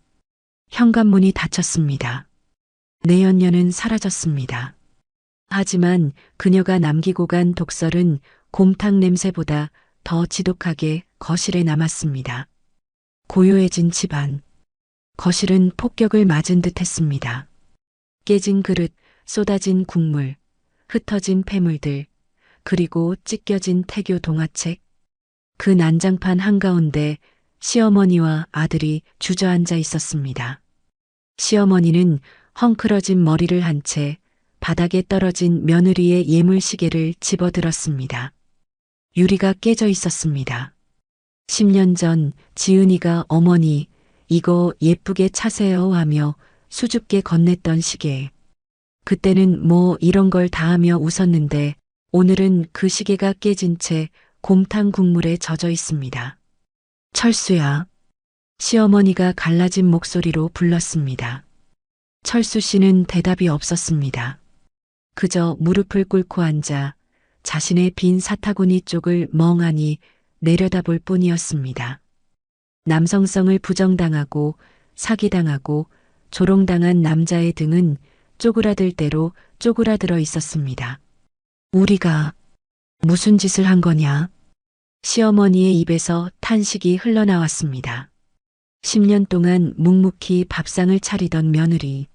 현관문이 닫혔습니다. 내연녀는 사라졌습니다. 하지만 그녀가 남기고 간 독설은 곰탕 냄새보다 더 지독하게 거실에 남았습니다. 고요해진 집안. 거실은 폭격을 맞은 듯 했습니다. 깨진 그릇, 쏟아진 국물, 흩어진 폐물들, 그리고 찢겨진 태교 동화책. 그 난장판 한가운데 시어머니와 아들이 주저앉아 있었습니다. 시어머니는 헝클어진 머리를 한 채 바닥에 떨어진 며느리의 예물시계를 집어들었습니다. 유리가 깨져 있었습니다. 10년 전 지은이가 어머니 이거 예쁘게 차세요 하며 수줍게 건넸던 시계. 그때는 뭐 이런 걸 다 하며 웃었는데 오늘은 그 시계가 깨진 채 곰탕 국물에 젖어 있습니다. 철수야. 시어머니가 갈라진 목소리로 불렀습니다. 철수 씨는 대답이 없었습니다. 그저 무릎을 꿇고 앉아 자신의 빈 사타구니 쪽을 멍하니 내려다볼 뿐이었습니다. 남성성을 부정당하고 사기당하고 조롱당한 남자의 등은 쪼그라들 대로 쪼그라들어 있었습니다. 우리가 무슨 짓을 한 거냐? 시어머니의 입에서 탄식이 흘러나왔습니다. 10년 동안 묵묵히 밥상을 차리던 며느리.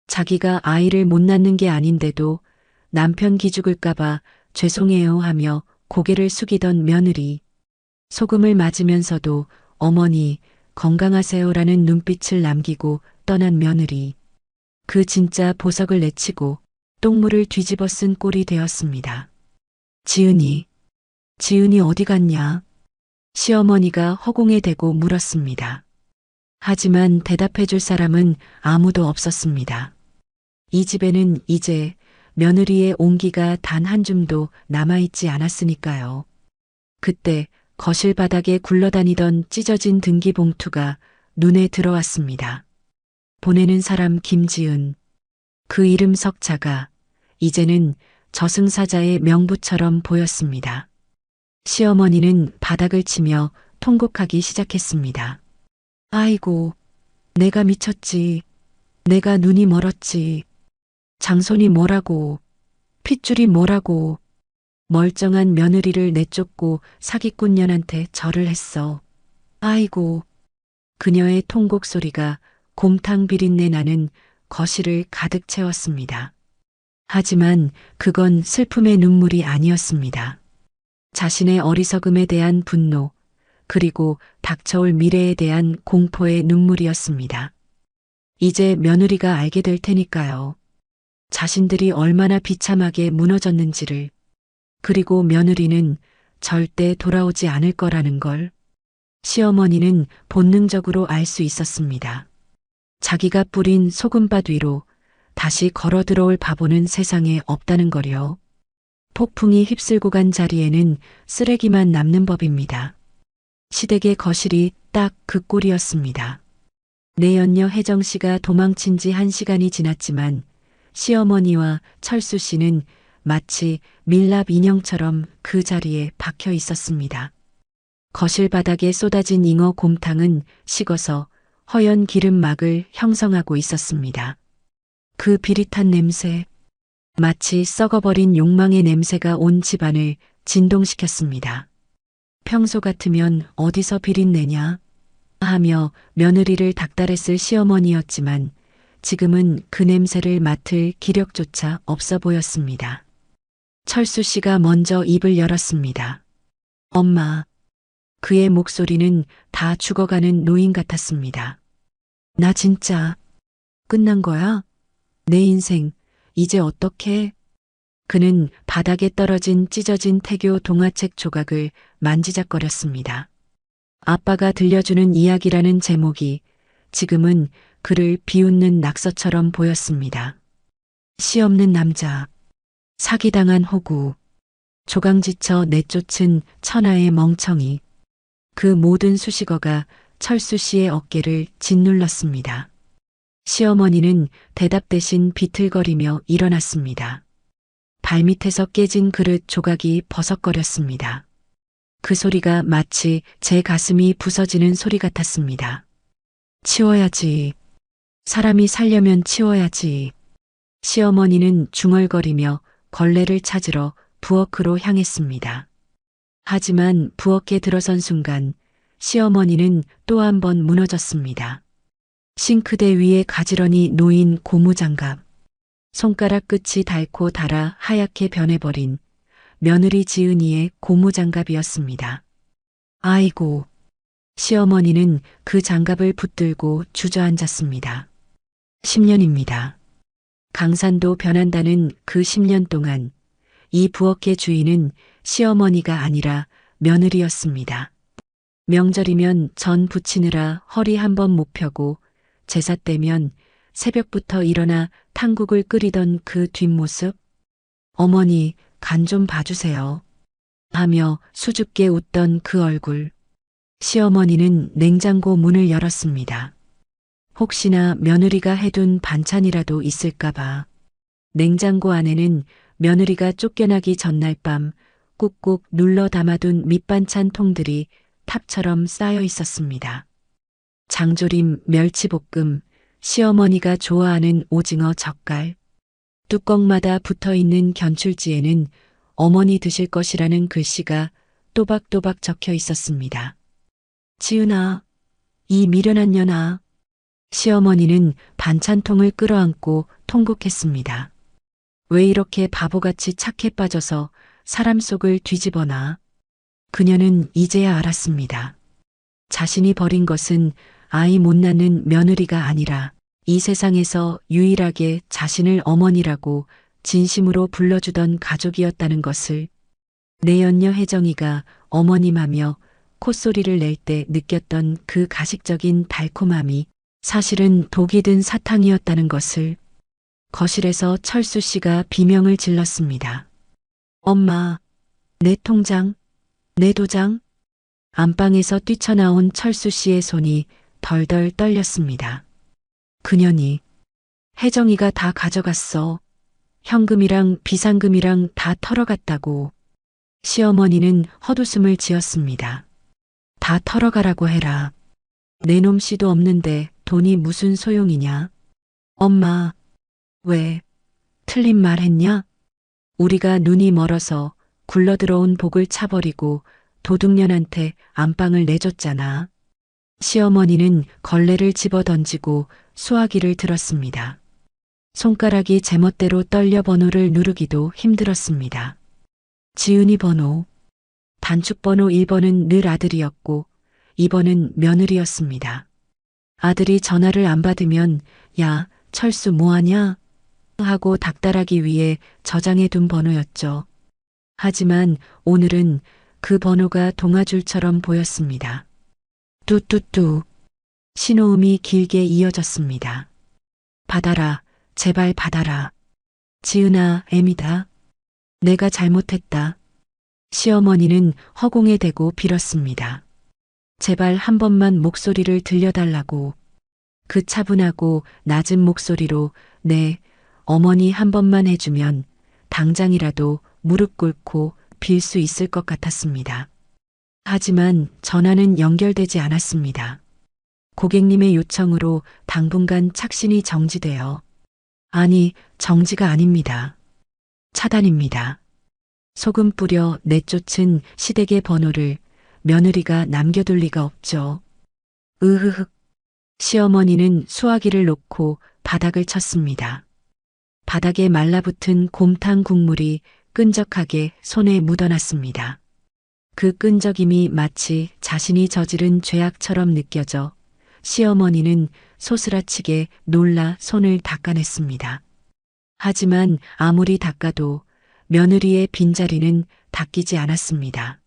자기가 아이를 못 낳는 게 아닌데도 남편 기죽을까봐 죄송해요 하며 고개를 숙이던 며느리. 소금을 맞으면서도 어머니 건강하세요라는 눈빛을 남기고 떠난 며느리. 그 진짜 보석을 내치고 똥물을 뒤집어 쓴 꼴이 되었습니다. 지은이, 지은이 어디 갔냐? 시어머니가 허공에 대고 물었습니다. 하지만 대답해 줄 사람은 아무도 없었습니다. 이 집에는 이제 며느리의 온기가 단 한 줌도 남아있지 않았으니까요. 그때 거실 바닥에 굴러다니던 찢어진 등기 봉투가 눈에 들어왔습니다. 보내는 사람 김지은. 그 이름 석자가 이제는 저승사자의 명부처럼 보였습니다. 시어머니는 바닥을 치며 통곡하기 시작했습니다. 아이고, 내가 미쳤지. 내가 눈이 멀었지. 장손이 뭐라고. 핏줄이 뭐라고. 멀쩡한 며느리를 내쫓고 사기꾼년한테 절을 했어. 아이고. 그녀의 통곡 소리가 곰탕 비린내 나는 거실을 가득 채웠습니다. 하지만 그건 슬픔의 눈물이 아니었습니다. 자신의 어리석음에 대한 분노, 그리고 닥쳐올 미래에 대한 공포의 눈물이었습니다. 이제 며느리가 알게 될 테니까요. 자신들이 얼마나 비참하게 무너졌는지를, 그리고 며느리는 절대 돌아오지 않을 거라는 걸 시어머니는 본능적으로 알 수 있었습니다. 자기가 뿌린 소금밭 위로 다시 걸어 들어올 바보는 세상에 없다는 거요. 폭풍이 휩쓸고 간 자리에는 쓰레기만 남는 법입니다. 시댁의 거실이 딱 그 꼴이었습니다. 내연녀 혜정 씨가 도망친 지 1시간이 지났지만 시어머니와 철수 씨는 마치 밀랍 인형처럼 그 자리에 박혀 있었습니다. 거실 바닥에 쏟아진 잉어 곰탕은 식어서 허연 기름막을 형성하고 있었습니다. 그 비릿한 냄새, 마치 썩어버린 욕망의 냄새가 온 집안을 진동시켰습니다. 평소 같으면 어디서 비린내냐 하며 며느리를 닥달했을 시어머니였지만 지금은 그 냄새를 맡을 기력조차 없어 보였습니다. 철수 씨가 먼저 입을 열었습니다. 엄마. 그의 목소리는 다 죽어가는 노인 같았습니다. 나 진짜 끝난 거야? 내 인생 이제 어떡해? 그는 바닥에 떨어진 찢어진 태교 동화책 조각을 만지작거렸습니다. 아빠가 들려주는 이야기라는 제목이 지금은 그를 비웃는 낙서처럼 보였습니다. 씨 없는 남자, 사기당한 호구, 조강지쳐 내쫓은 천하의 멍청이. 그 모든 수식어가 철수 씨의 어깨를 짓눌렀습니다. 시어머니는 대답 대신 비틀거리며 일어났습니다. 발밑에서 깨진 그릇 조각이 버석거렸습니다. 그 소리가 마치 제 가슴이 부서지는 소리 같았습니다. 치워야지. 사람이 살려면 치워야지. 시어머니는 중얼거리며 걸레를 찾으러 부엌으로 향했습니다. 하지만 부엌에 들어선 순간 시어머니는 또 한 번 무너졌습니다. 싱크대 위에 가지런히 놓인 고무장갑, 손가락 끝이 닳고 닳아 하얗게 변해버린 며느리 지은이의 고무장갑이었습니다. 아이고, 시어머니는 그 장갑을 붙들고 주저앉았습니다. 10년입니다. 강산도 변한다는 그 10년 동안 이 부엌의 주인은 시어머니가 아니라 며느리였습니다. 명절이면 전 부치느라 허리 한 번 못 펴고 제사 때면 새벽부터 일어나 탕국을 끓이던 그 뒷모습. 어머니, 간 좀 봐주세요. 하며 수줍게 웃던 그 얼굴. 시어머니는 냉장고 문을 열었습니다. 혹시나 며느리가 해둔 반찬이라도 있을까봐. 냉장고 안에는 며느리가 쫓겨나기 전날 밤 꾹꾹 눌러 담아둔 밑반찬 통들이 탑처럼 쌓여 있었습니다. 장조림, 멸치볶음, 시어머니가 좋아하는 오징어 젓갈. 뚜껑마다 붙어있는 견출지에는 어머니 드실 것이라는 글씨가 또박또박 적혀 있었습니다. 지은아, 이 미련한 년아. 시어머니는 반찬통을 끌어안고 통곡했습니다. 왜 이렇게 바보같이 착해 빠져서 사람 속을 뒤집어놔. 그녀는 이제야 알았습니다. 자신이 버린 것은 아이 못 낳는 며느리가 아니라 이 세상에서 유일하게 자신을 어머니라고 진심으로 불러주던 가족이었다는 것을 내연녀 혜정이가 어머님하며 콧소리를 낼 때 느꼈던 그 가식적인 달콤함이 사실은 독이 든 사탕이었다는 것을 거실에서 철수 씨가 비명을 질렀습니다. 엄마, 내 통장, 내 도장? 안방에서 뛰쳐나온 철수 씨의 손이 덜덜 떨렸습니다. 그년이 혜정이가 다 가져갔어. 현금이랑 비상금이랑 다 털어갔다고. 시어머니는 헛웃음을 지었습니다. 다 털어가라고 해라. 내 놈씨도 없는데 돈이 무슨 소용이냐? 엄마, 왜? 틀린 말 했냐? 우리가 눈이 멀어서 굴러들어온 복을 차버리고 도둑년한테 안방을 내줬잖아. 시어머니는 걸레를 집어던지고 수화기를 들었습니다. 손가락이 제멋대로 떨려 번호를 누르기도 힘들었습니다. 지은이 번호. 단축 번호 1번은 늘 아들이었고 2번은 며느리였습니다. 아들이 전화를 안 받으면 야, 철수 뭐하냐? 하고 닥달하기 위해 저장해 둔 번호였죠. 하지만 오늘은 그 번호가 동아줄처럼 보였습니다. 뚜뚜뚜. 신호음이 길게 이어졌습니다. 받아라. 제발 받아라. 지은아, 애미다. 내가 잘못했다. 시어머니는 허공에 대고 빌었습니다. 제발 한 번만 목소리를 들려달라고. 그 차분하고 낮은 목소리로 네, 어머니 한 번만 해주면 당장이라도 무릎 꿇고 빌 수 있을 것 같았습니다. 하지만 전화는 연결되지 않았습니다. 고객님의 요청으로 당분간 착신이 정지되어 아니, 정지가 아닙니다. 차단입니다. 소금 뿌려 내쫓은 시댁의 번호를 며느리가 남겨둘 리가 없죠. 으흐흑. 시어머니는 수화기를 놓고 바닥을 쳤습니다. 바닥에 말라붙은 곰탕 국물이 끈적하게 손에 묻어났습니다. 그 끈적임이 마치 자신이 저지른 죄악처럼 느껴져 시어머니는 소스라치게 놀라 손을 닦아냈습니다. 하지만 아무리 닦아도 며느리의 빈자리는 닦이지 않았습니다.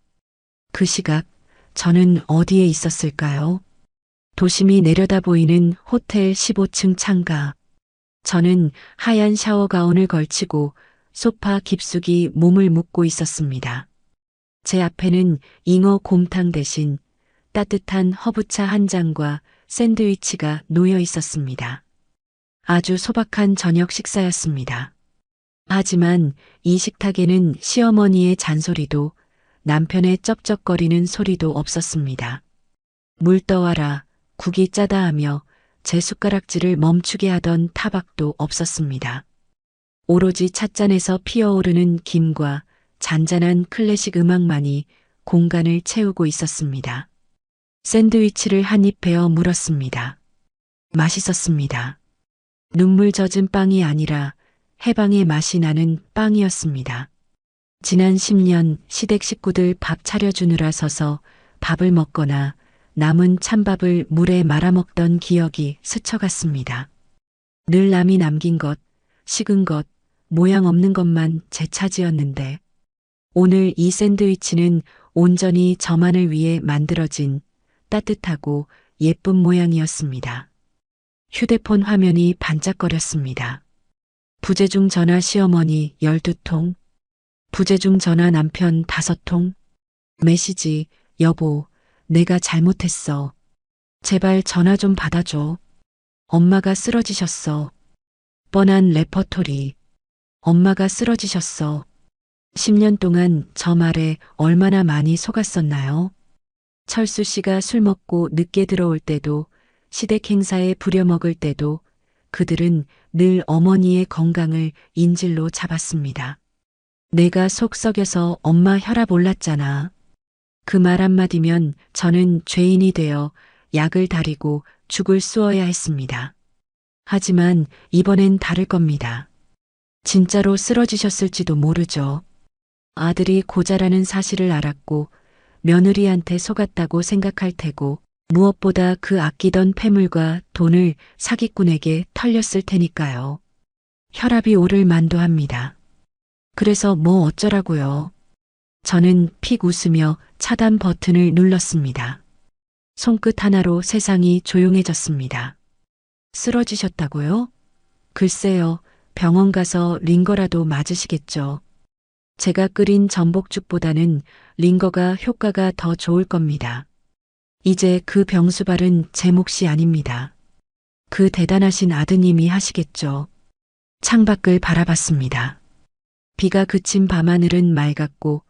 그 시각 저는 어디에 있었을까요? 도심이 내려다 보이는 호텔 15층 창가. 저는 하얀 샤워 가운을 걸치고 소파 깊숙이 몸을 묻고 있었습니다. 제 앞에는 잉어 곰탕 대신 따뜻한 허브차 한 잔과 샌드위치가 놓여 있었습니다. 아주 소박한 저녁 식사였습니다. 하지만 이 식탁에는 시어머니의 잔소리도 남편의 쩝쩝거리는 소리도 없었습니다. 물 떠와라, 국이 짜다 하며 제 숟가락질을 멈추게 하던 타박도 없었습니다. 오로지 찻잔에서 피어오르는 김과 잔잔한 클래식 음악만이 공간을 채우고 있었습니다. 샌드위치를 한 입 베어 물었습니다. 맛있었습니다. 눈물 젖은 빵이 아니라 해방의 맛이 나는 빵이었습니다. 지난 10년 시댁 식구들 밥 차려주느라 서서 밥을 먹거나 남은 찬밥을 물에 말아먹던 기억이 스쳐갔습니다. 늘 남이 남긴 것, 식은 것, 모양 없는 것만 제 차지였는데 오늘 이 샌드위치는 온전히 저만을 위해 만들어진 따뜻하고 예쁜 모양이었습니다. 휴대폰 화면이 반짝거렸습니다. 부재중 전화 시어머니 12통, 부재중 전화 남편 5통, 메시지 여보, 내가 잘못했어. 제발 전화 좀 받아줘. 엄마가 쓰러지셨어. 뻔한 레퍼토리. 엄마가 쓰러지셨어. 10년 동안 저 말에 얼마나 많이 속았었나요? 철수 씨가 술 먹고 늦게 들어올 때도 시댁 행사에 부려먹을 때도 그들은 늘 어머니의 건강을 인질로 잡았습니다. 내가 속 썩여서 엄마 혈압 올랐잖아. 그 말 한마디면 저는 죄인이 되어 약을 다리고 죽을 쑤어야 했습니다. 하지만 이번엔 다를 겁니다. 진짜로 쓰러지셨을지도 모르죠. 아들이 고자라는 사실을 알았고 며느리한테 속았다고 생각할 테고 무엇보다 그 아끼던 폐물과 돈을 사기꾼에게 털렸을 테니까요. 혈압이 오를 만도 합니다. 그래서 뭐 어쩌라고요. 저는 픽 웃으며 차단 버튼을 눌렀습니다. 손끝 하나로 세상이 조용해졌습니다. 쓰러지셨다고요? 글쎄요, 병원 가서 링거라도 맞으시겠죠. 제가 끓인 전복죽보다는 링거가 효과가 더 좋을 겁니다. 이제 그 병수발은 제 몫이 아닙니다. 그 대단하신 아드님이 하시겠죠. 창밖을 바라봤습니다. 비가 그친 밤하늘은 맑았고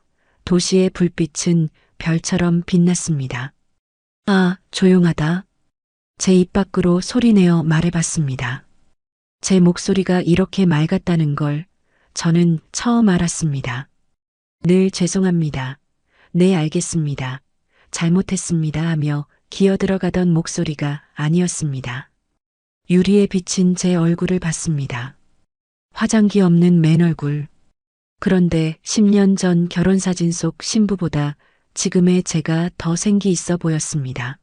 도시의 불빛은 별처럼 빛났습니다. 아, 조용하다. 제 입 밖으로 소리내어 말해봤습니다. 제 목소리가 이렇게 맑았다는 걸 저는 처음 알았습니다. 늘 죄송합니다. 네, 알겠습니다. 잘못했습니다 하며 기어들어가던 목소리가 아니었습니다. 유리에 비친 제 얼굴을 봤습니다. 화장기 없는 맨 얼굴. 그런데 10년 전 결혼사진 속 신부보다 지금의 제가 더 생기 있어 보였습니다.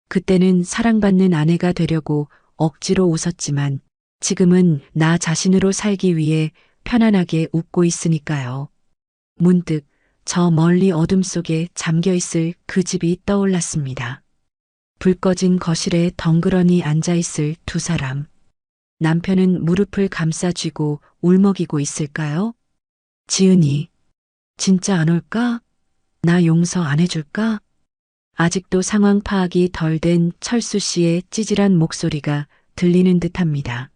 그때는 사랑받는 아내가 되려고 억지로 웃었지만 지금은 나 자신으로 살기 위해 편안하게 웃고 있으니까요. 문득 저 멀리 어둠 속에 잠겨 있을 그 집이 떠올랐습니다. 불 꺼진 거실에 덩그러니 앉아 있을 두 사람. 남편은 무릎을 감싸 쥐고 울먹이고 있을까요? 지은이, 진짜 안 올까? 나 용서 안 해줄까? 아직도 상황 파악이 덜 된 철수 씨의 찌질한 목소리가 들리는 듯합니다.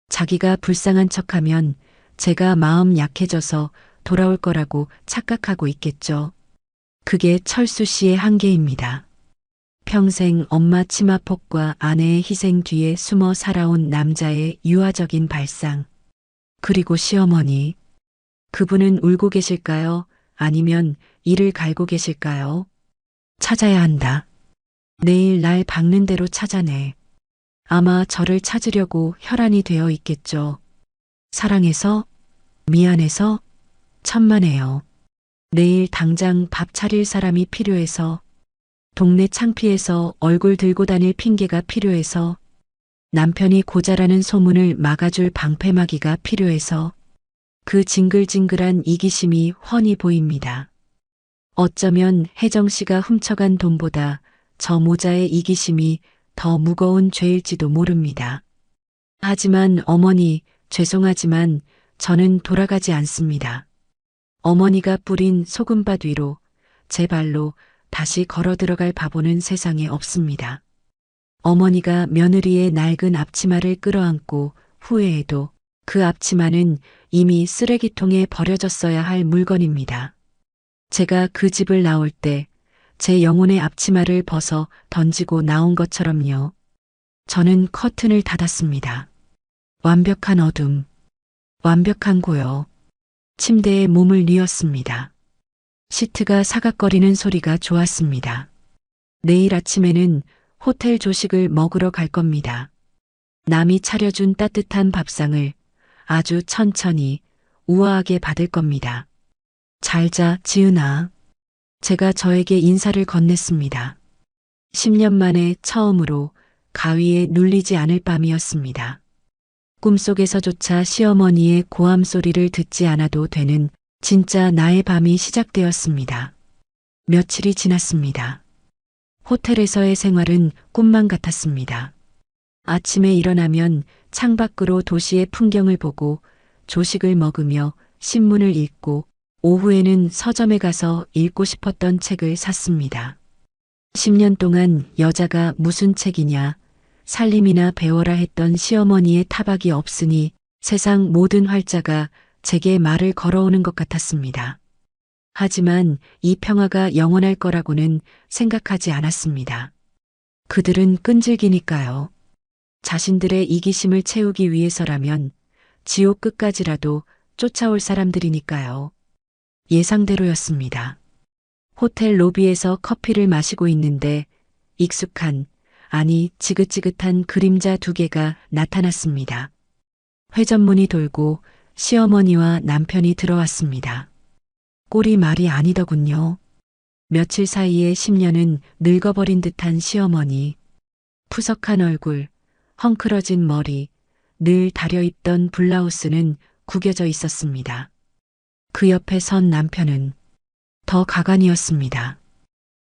자기가 불쌍한 척하면 제가 마음 약해져서 돌아올 거라고 착각하고 있겠죠. 그게 철수 씨의 한계입니다. 평생 엄마 치마폭과 아내의 희생 뒤에 숨어 살아온 남자의 유아적인 발상. 그리고 시어머니. 그분은 울고 계실까요? 아니면 이를 갈고 계실까요? 찾아야 한다. 내일 날 박는 대로 찾아내. 아마 저를 찾으려고 혈안이 되어 있겠죠. 사랑해서, 미안해서, 천만에요. 내일 당장 밥 차릴 사람이 필요해서, 동네 창피해서 얼굴 들고 다닐 핑계가 필요해서, 남편이 고자라는 소문을 막아줄 방패막이가 필요해서, 그 징글징글한 이기심이 훤히 보입니다. 어쩌면 혜정 씨가 훔쳐간 돈보다 저 모자의 이기심이 더 무거운 죄일지도 모릅니다. 하지만 어머니, 죄송하지만 저는 돌아가지 않습니다. 어머니가 뿌린 소금밭 위로 제 발로 다시 걸어 들어갈 바보는 세상에 없습니다. 어머니가 며느리의 낡은 앞치마를 끌어안고 후회해도 그 앞치마는 이미 쓰레기통에 버려졌어야 할 물건입니다. 제가 그 집을 나올 때 제 영혼의 앞치마를 벗어 던지고 나온 것처럼요. 저는 커튼을 닫았습니다. 완벽한 어둠, 완벽한 고요. 침대에 몸을 뉘었습니다. 시트가 사각거리는 소리가 좋았습니다. 내일 아침에는 호텔 조식을 먹으러 갈 겁니다. 남이 차려준 따뜻한 밥상을 아주 천천히 우아하게 받을 겁니다. 잘 자, 지은아. 제가 저에게 인사를 건넸습니다. 10년 만에 처음으로 가위에 눌리지 않을 밤이었습니다. 꿈속에서조차 시어머니의 고함 소리를 듣지 않아도 되는 진짜 나의 밤이 시작되었습니다. 며칠이 지났습니다. 호텔에서의 생활은 꿈만 같았습니다. 아침에 일어나면 창밖으로 도시의 풍경을 보고 조식을 먹으며 신문을 읽고 오후에는 서점에 가서 읽고 싶었던 책을 샀습니다. 10년 동안 여자가 무슨 책이냐, 살림이나 배워라 했던 시어머니의 타박이 없으니 세상 모든 활자가 제게 말을 걸어오는 것 같았습니다. 하지만 이 평화가 영원할 거라고는 생각하지 않았습니다. 그들은 끈질기니까요. 자신들의 이기심을 채우기 위해서라면 지옥 끝까지라도 쫓아올 사람들이니까요. 예상대로였습니다. 호텔 로비에서 커피를 마시고 있는데 익숙한, 아니 지긋지긋한 그림자 두 개가 나타났습니다. 회전문이 돌고 시어머니와 남편이 들어왔습니다. 꼴이 말이 아니더군요. 며칠 사이에 10년은 늙어버린 듯한 시어머니. 푸석한 얼굴, 헝클어진 머리, 늘 다려입던 블라우스는 구겨져 있었습니다. 그 옆에 선 남편은 더 가관이었습니다.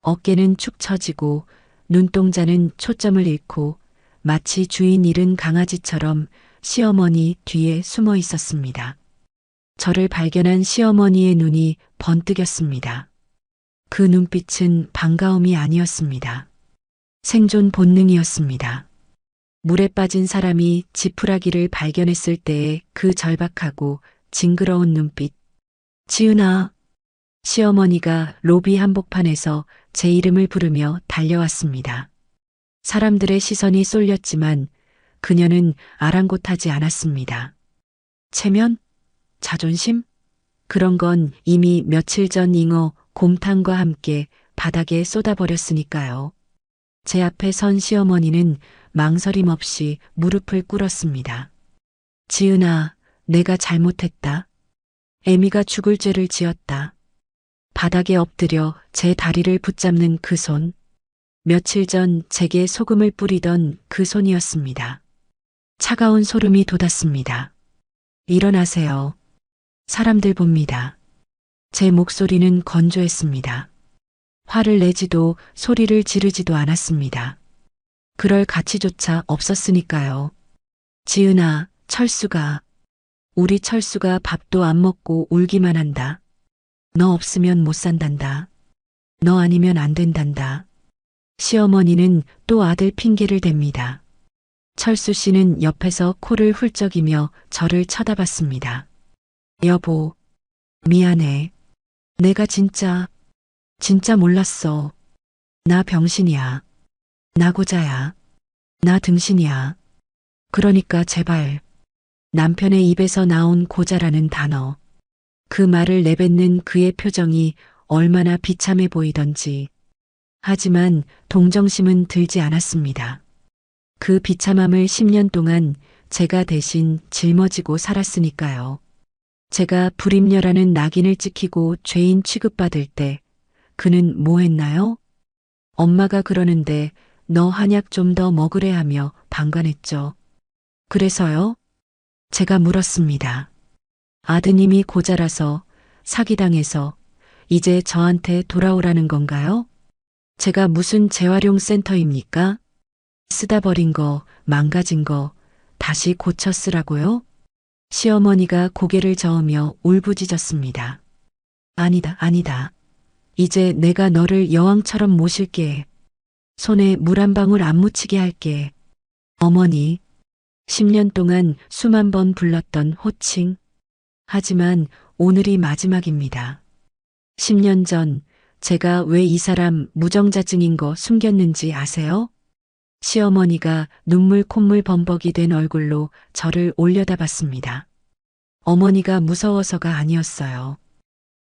어깨는 축 처지고 눈동자는 초점을 잃고 마치 주인 잃은 강아지처럼 시어머니 뒤에 숨어 있었습니다. 저를 발견한 시어머니의 눈이 번뜩였습니다. 그 눈빛은 반가움이 아니었습니다. 생존 본능이었습니다. 물에 빠진 사람이 지푸라기를 발견했을 때의 그 절박하고 징그러운 눈빛. 지은아. 시어머니가 로비 한복판에서 제 이름을 부르며 달려왔습니다. 사람들의 시선이 쏠렸지만 그녀는 아랑곳하지 않았습니다. 체면? 자존심? 그런 건 이미 며칠 전 잉어 곰탕과 함께 바닥에 쏟아버렸으니까요. 제 앞에 선 시어머니는 망설임 없이 무릎을 꿇었습니다. 지은아, 내가 잘못했다. 애미가 죽을 죄를 지었다. 바닥에 엎드려 제 다리를 붙잡는 그 손. 며칠 전 제게 소금을 뿌리던 그 손이었습니다. 차가운 소름이 돋았습니다. 일어나세요. 사람들 봅니다. 제 목소리는 건조했습니다. 화를 내지도 소리를 지르지도 않았습니다. 그럴 가치조차 없었으니까요. 지은아, 우리 철수가 밥도 안 먹고 울기만 한다. 너 없으면 못 산단다. 너 아니면 안 된단다. 시어머니는 또 아들 핑계를 댑니다. 철수 씨는 옆에서 코를 훌쩍이며 저를 쳐다봤습니다. 여보, 미안해. 내가 진짜 몰랐어. 나 병신이야. 나 고자야. 나 등신이야. 그러니까 제발. 남편의 입에서 나온 고자라는 단어. 그 말을 내뱉는 그의 표정이 얼마나 비참해 보이던지. 하지만 동정심은 들지 않았습니다. 그 비참함을 10년 동안 제가 대신 짊어지고 살았으니까요. 제가 불임녀라는 낙인을 찍히고 죄인 취급받을 때 그는 뭐 했나요? 엄마가 그러는데 너 한약 좀 더 먹으래 하며 방관했죠. 그래서요? 제가 물었습니다. 아드님이 고자라서 사기당해서 이제 저한테 돌아오라는 건가요? 제가 무슨 재활용 센터입니까? 쓰다 버린 거, 망가진 거 다시 고쳐 쓰라고요? 시어머니가 고개를 저으며 울부짖었습니다. 아니다. 이제 내가 너를 여왕처럼 모실게. 손에 물 한 방울 안 묻히게 할게. 어머니. 10년 동안 수만 번 불렀던 호칭. 하지만 오늘이 마지막입니다. 10년 전 제가 왜 이 사람 무정자증인 거 숨겼는지 아세요? 시어머니가 눈물 콧물 범벅이 된 얼굴로 저를 올려다봤습니다. 어머니가 무서워서가 아니었어요.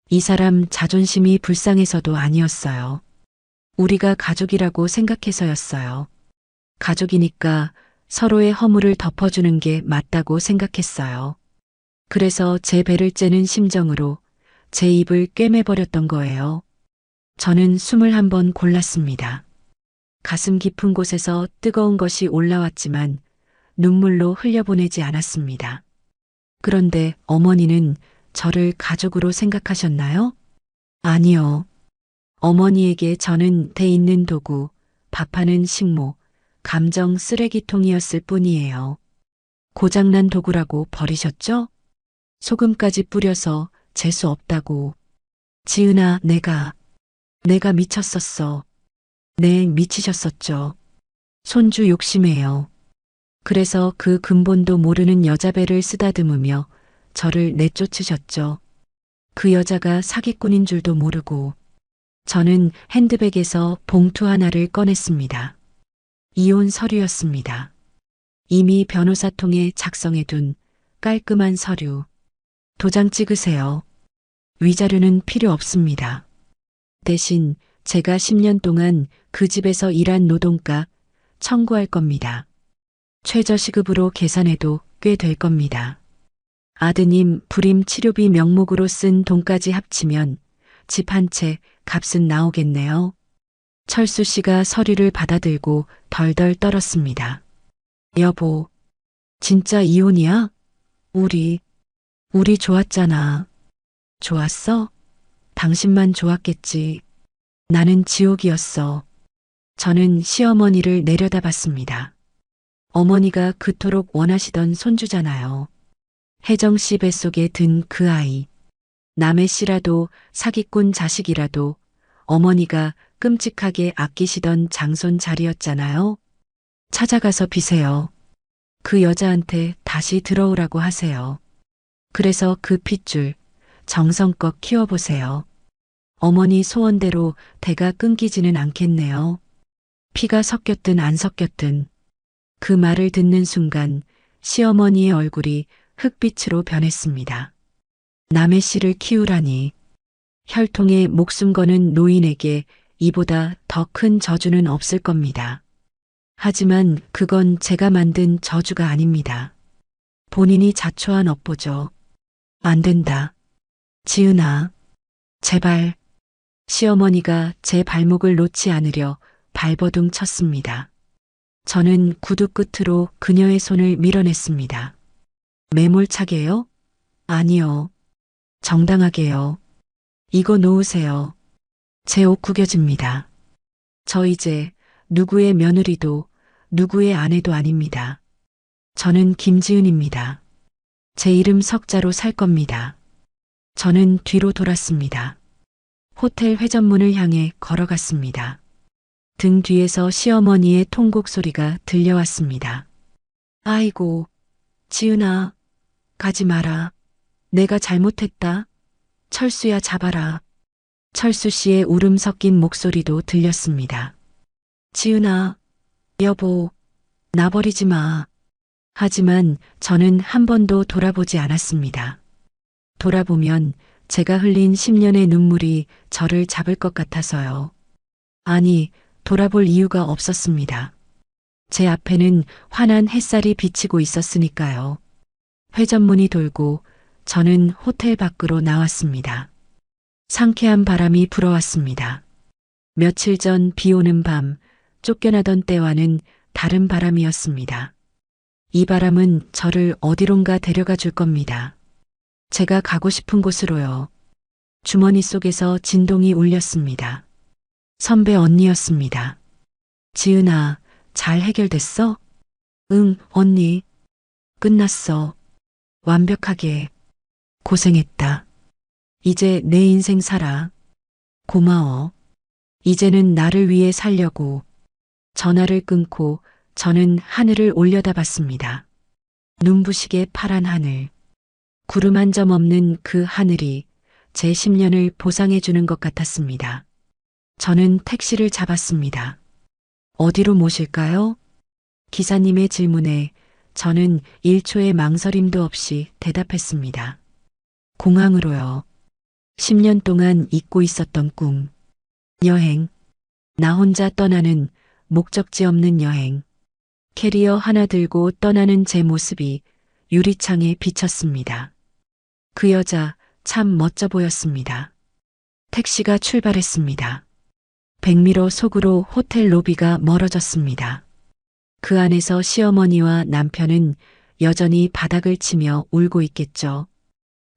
이 사람 자존심이 불쌍해서도 아니었어요. 우리가 가족이라고 생각해서였어요. 가족이니까 서로의 허물을 덮어주는 게 맞다고 생각했어요. 그래서 제 배를 째는 심정으로 제 입을 꿰매버렸던 거예요. 저는 숨을 한번 골랐습니다. 가슴 깊은 곳에서 뜨거운 것이 올라왔지만 눈물로 흘려보내지 않았습니다. 그런데 어머니는 저를 가족으로 생각하셨나요? 아니요. 어머니에게 저는 대 있는 도구, 밥하는 식모, 감정 쓰레기통이었을 뿐이에요. 고장난 도구라고 버리셨죠? 소금까지 뿌려서 재수 없다고. 지은아, 내가 미쳤었어. 네, 미치셨었죠. 손주 욕심해요. 그래서 그 근본도 모르는 여자 배를 쓰다듬으며 저를 내쫓으셨죠. 그 여자가 사기꾼인 줄도 모르고. 저는 핸드백에서 봉투 하나를 꺼냈습니다. 이혼 서류였습니다. 이미 변호사 통해 작성해둔 깔끔한 서류. 도장 찍으세요. 위자료는 필요 없습니다. 대신 제가 10년 동안 그 집에서 일한 노동가 청구할 겁니다. 최저시급으로 계산해도 꽤 될 겁니다. 아드님 불임 치료비 명목으로 쓴 돈까지 합치면 집 한 채 값은 나오겠네요. 철수 씨가 서류를 받아들고 덜덜 떨었습니다. 여보, 진짜 이혼이야? 우리 좋았잖아. 좋았어? 당신만 좋았겠지. 나는 지옥이었어. 저는 시어머니를 내려다봤습니다. 어머니가 그토록 원하시던 손주잖아요. 혜정 씨 뱃속에 든 그 아이. 남의 씨라도 사기꾼 자식이라도 어머니가 끔찍하게 아끼시던 장손 자리였잖아요. 찾아가서 비세요. 그 여자한테 다시 들어오라고 하세요. 그래서 그 핏줄 정성껏 키워보세요. 어머니 소원대로 대가 끊기지는 않겠네요. 피가 섞였든 안 섞였든 그 말을 듣는 순간 시어머니의 얼굴이 흑빛으로 변했습니다. 남의 씨를 키우라니. 혈통에 목숨 거는 노인에게 이보다 더 큰 저주는 없을 겁니다. 하지만 그건 제가 만든 저주가 아닙니다. 본인이 자초한 업보죠. 안 된다. 지은아, 제발. 시어머니가 제 발목을 놓지 않으려 발버둥 쳤습니다. 저는 구두 끝으로 그녀의 손을 밀어냈습니다. 매몰차게요? 아니요. 정당하게요. 이거 놓으세요. 제 옷 구겨집니다. 저 이제 누구의 며느리도 누구의 아내도 아닙니다. 저는 김지은입니다. 제 이름 석자로 살 겁니다. 저는 뒤로 돌았습니다. 호텔 회전문을 향해 걸어갔습니다. 등 뒤에서 시어머니의 통곡 소리가 들려왔습니다. 아이고, 지은아, 가지 마라. 내가 잘못했다. 철수야, 잡아라. 철수 씨의 울음 섞인 목소리도 들렸습니다. 지은아, 여보, 나 버리지 마. 하지만 저는 한 번도 돌아보지 않았습니다. 돌아보면 제가 흘린 10년의 눈물이 저를 잡을 것 같아서요. 아니, 돌아볼 이유가 없었습니다. 제 앞에는 환한 햇살이 비치고 있었으니까요. 회전문이 돌고 저는 호텔 밖으로 나왔습니다. 상쾌한 바람이 불어왔습니다. 며칠 전 비 오는 밤 쫓겨나던 때와는 다른 바람이었습니다. 이 바람은 저를 어디론가 데려가 줄 겁니다. 제가 가고 싶은 곳으로요. 주머니 속에서 진동이 울렸습니다. 선배 언니였습니다. 지은아, 잘 해결됐어? 응, 언니. 끝났어. 완벽하게. 고생했다. 이제 내 인생 살아. 고마워. 이제는 나를 위해 살려고. 전화를 끊고 저는 하늘을 올려다봤습니다. 눈부시게 파란 하늘. 구름 한 점 없는 그 하늘이 제 10년을 보상해 주는 것 같았습니다. 저는 택시를 잡았습니다. 어디로 모실까요? 기사님의 질문에 저는 1초의 망설임도 없이 대답했습니다. 공항으로요. 10년 동안 잊고 있었던 꿈. 여행. 나 혼자 떠나는 목적지 없는 여행. 캐리어 하나 들고 떠나는 제 모습이 유리창에 비쳤습니다. 그 여자 참 멋져 보였습니다. 택시가 출발했습니다. 백미러 속으로 호텔 로비가 멀어졌습니다. 그 안에서 시어머니와 남편은 여전히 바닥을 치며 울고 있겠죠.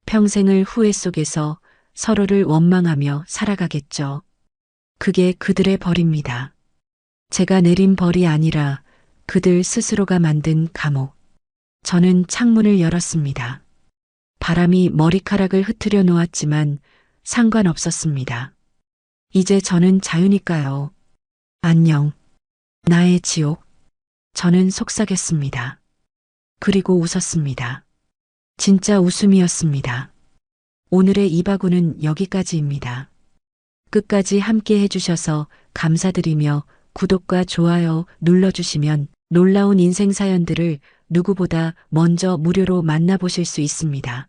평생을 후회 속에서 서로를 원망하며 살아가겠죠. 그게 그들의 벌입니다. 제가 내린 벌이 아니라 그들 스스로가 만든 감옥. 저는 창문을 열었습니다. 바람이 머리카락을 흩트려 놓았지만 상관없었습니다. 이제 저는 자유니까요. 안녕. 나의 지옥. 저는 속삭였습니다. 그리고 웃었습니다. 진짜 웃음이었습니다. 오늘의 이바구는 여기까지입니다. 끝까지 함께 해주셔서 감사드리며 구독과 좋아요 눌러주시면 놀라운 인생 사연들을 누구보다 먼저 무료로 만나보실 수 있습니다.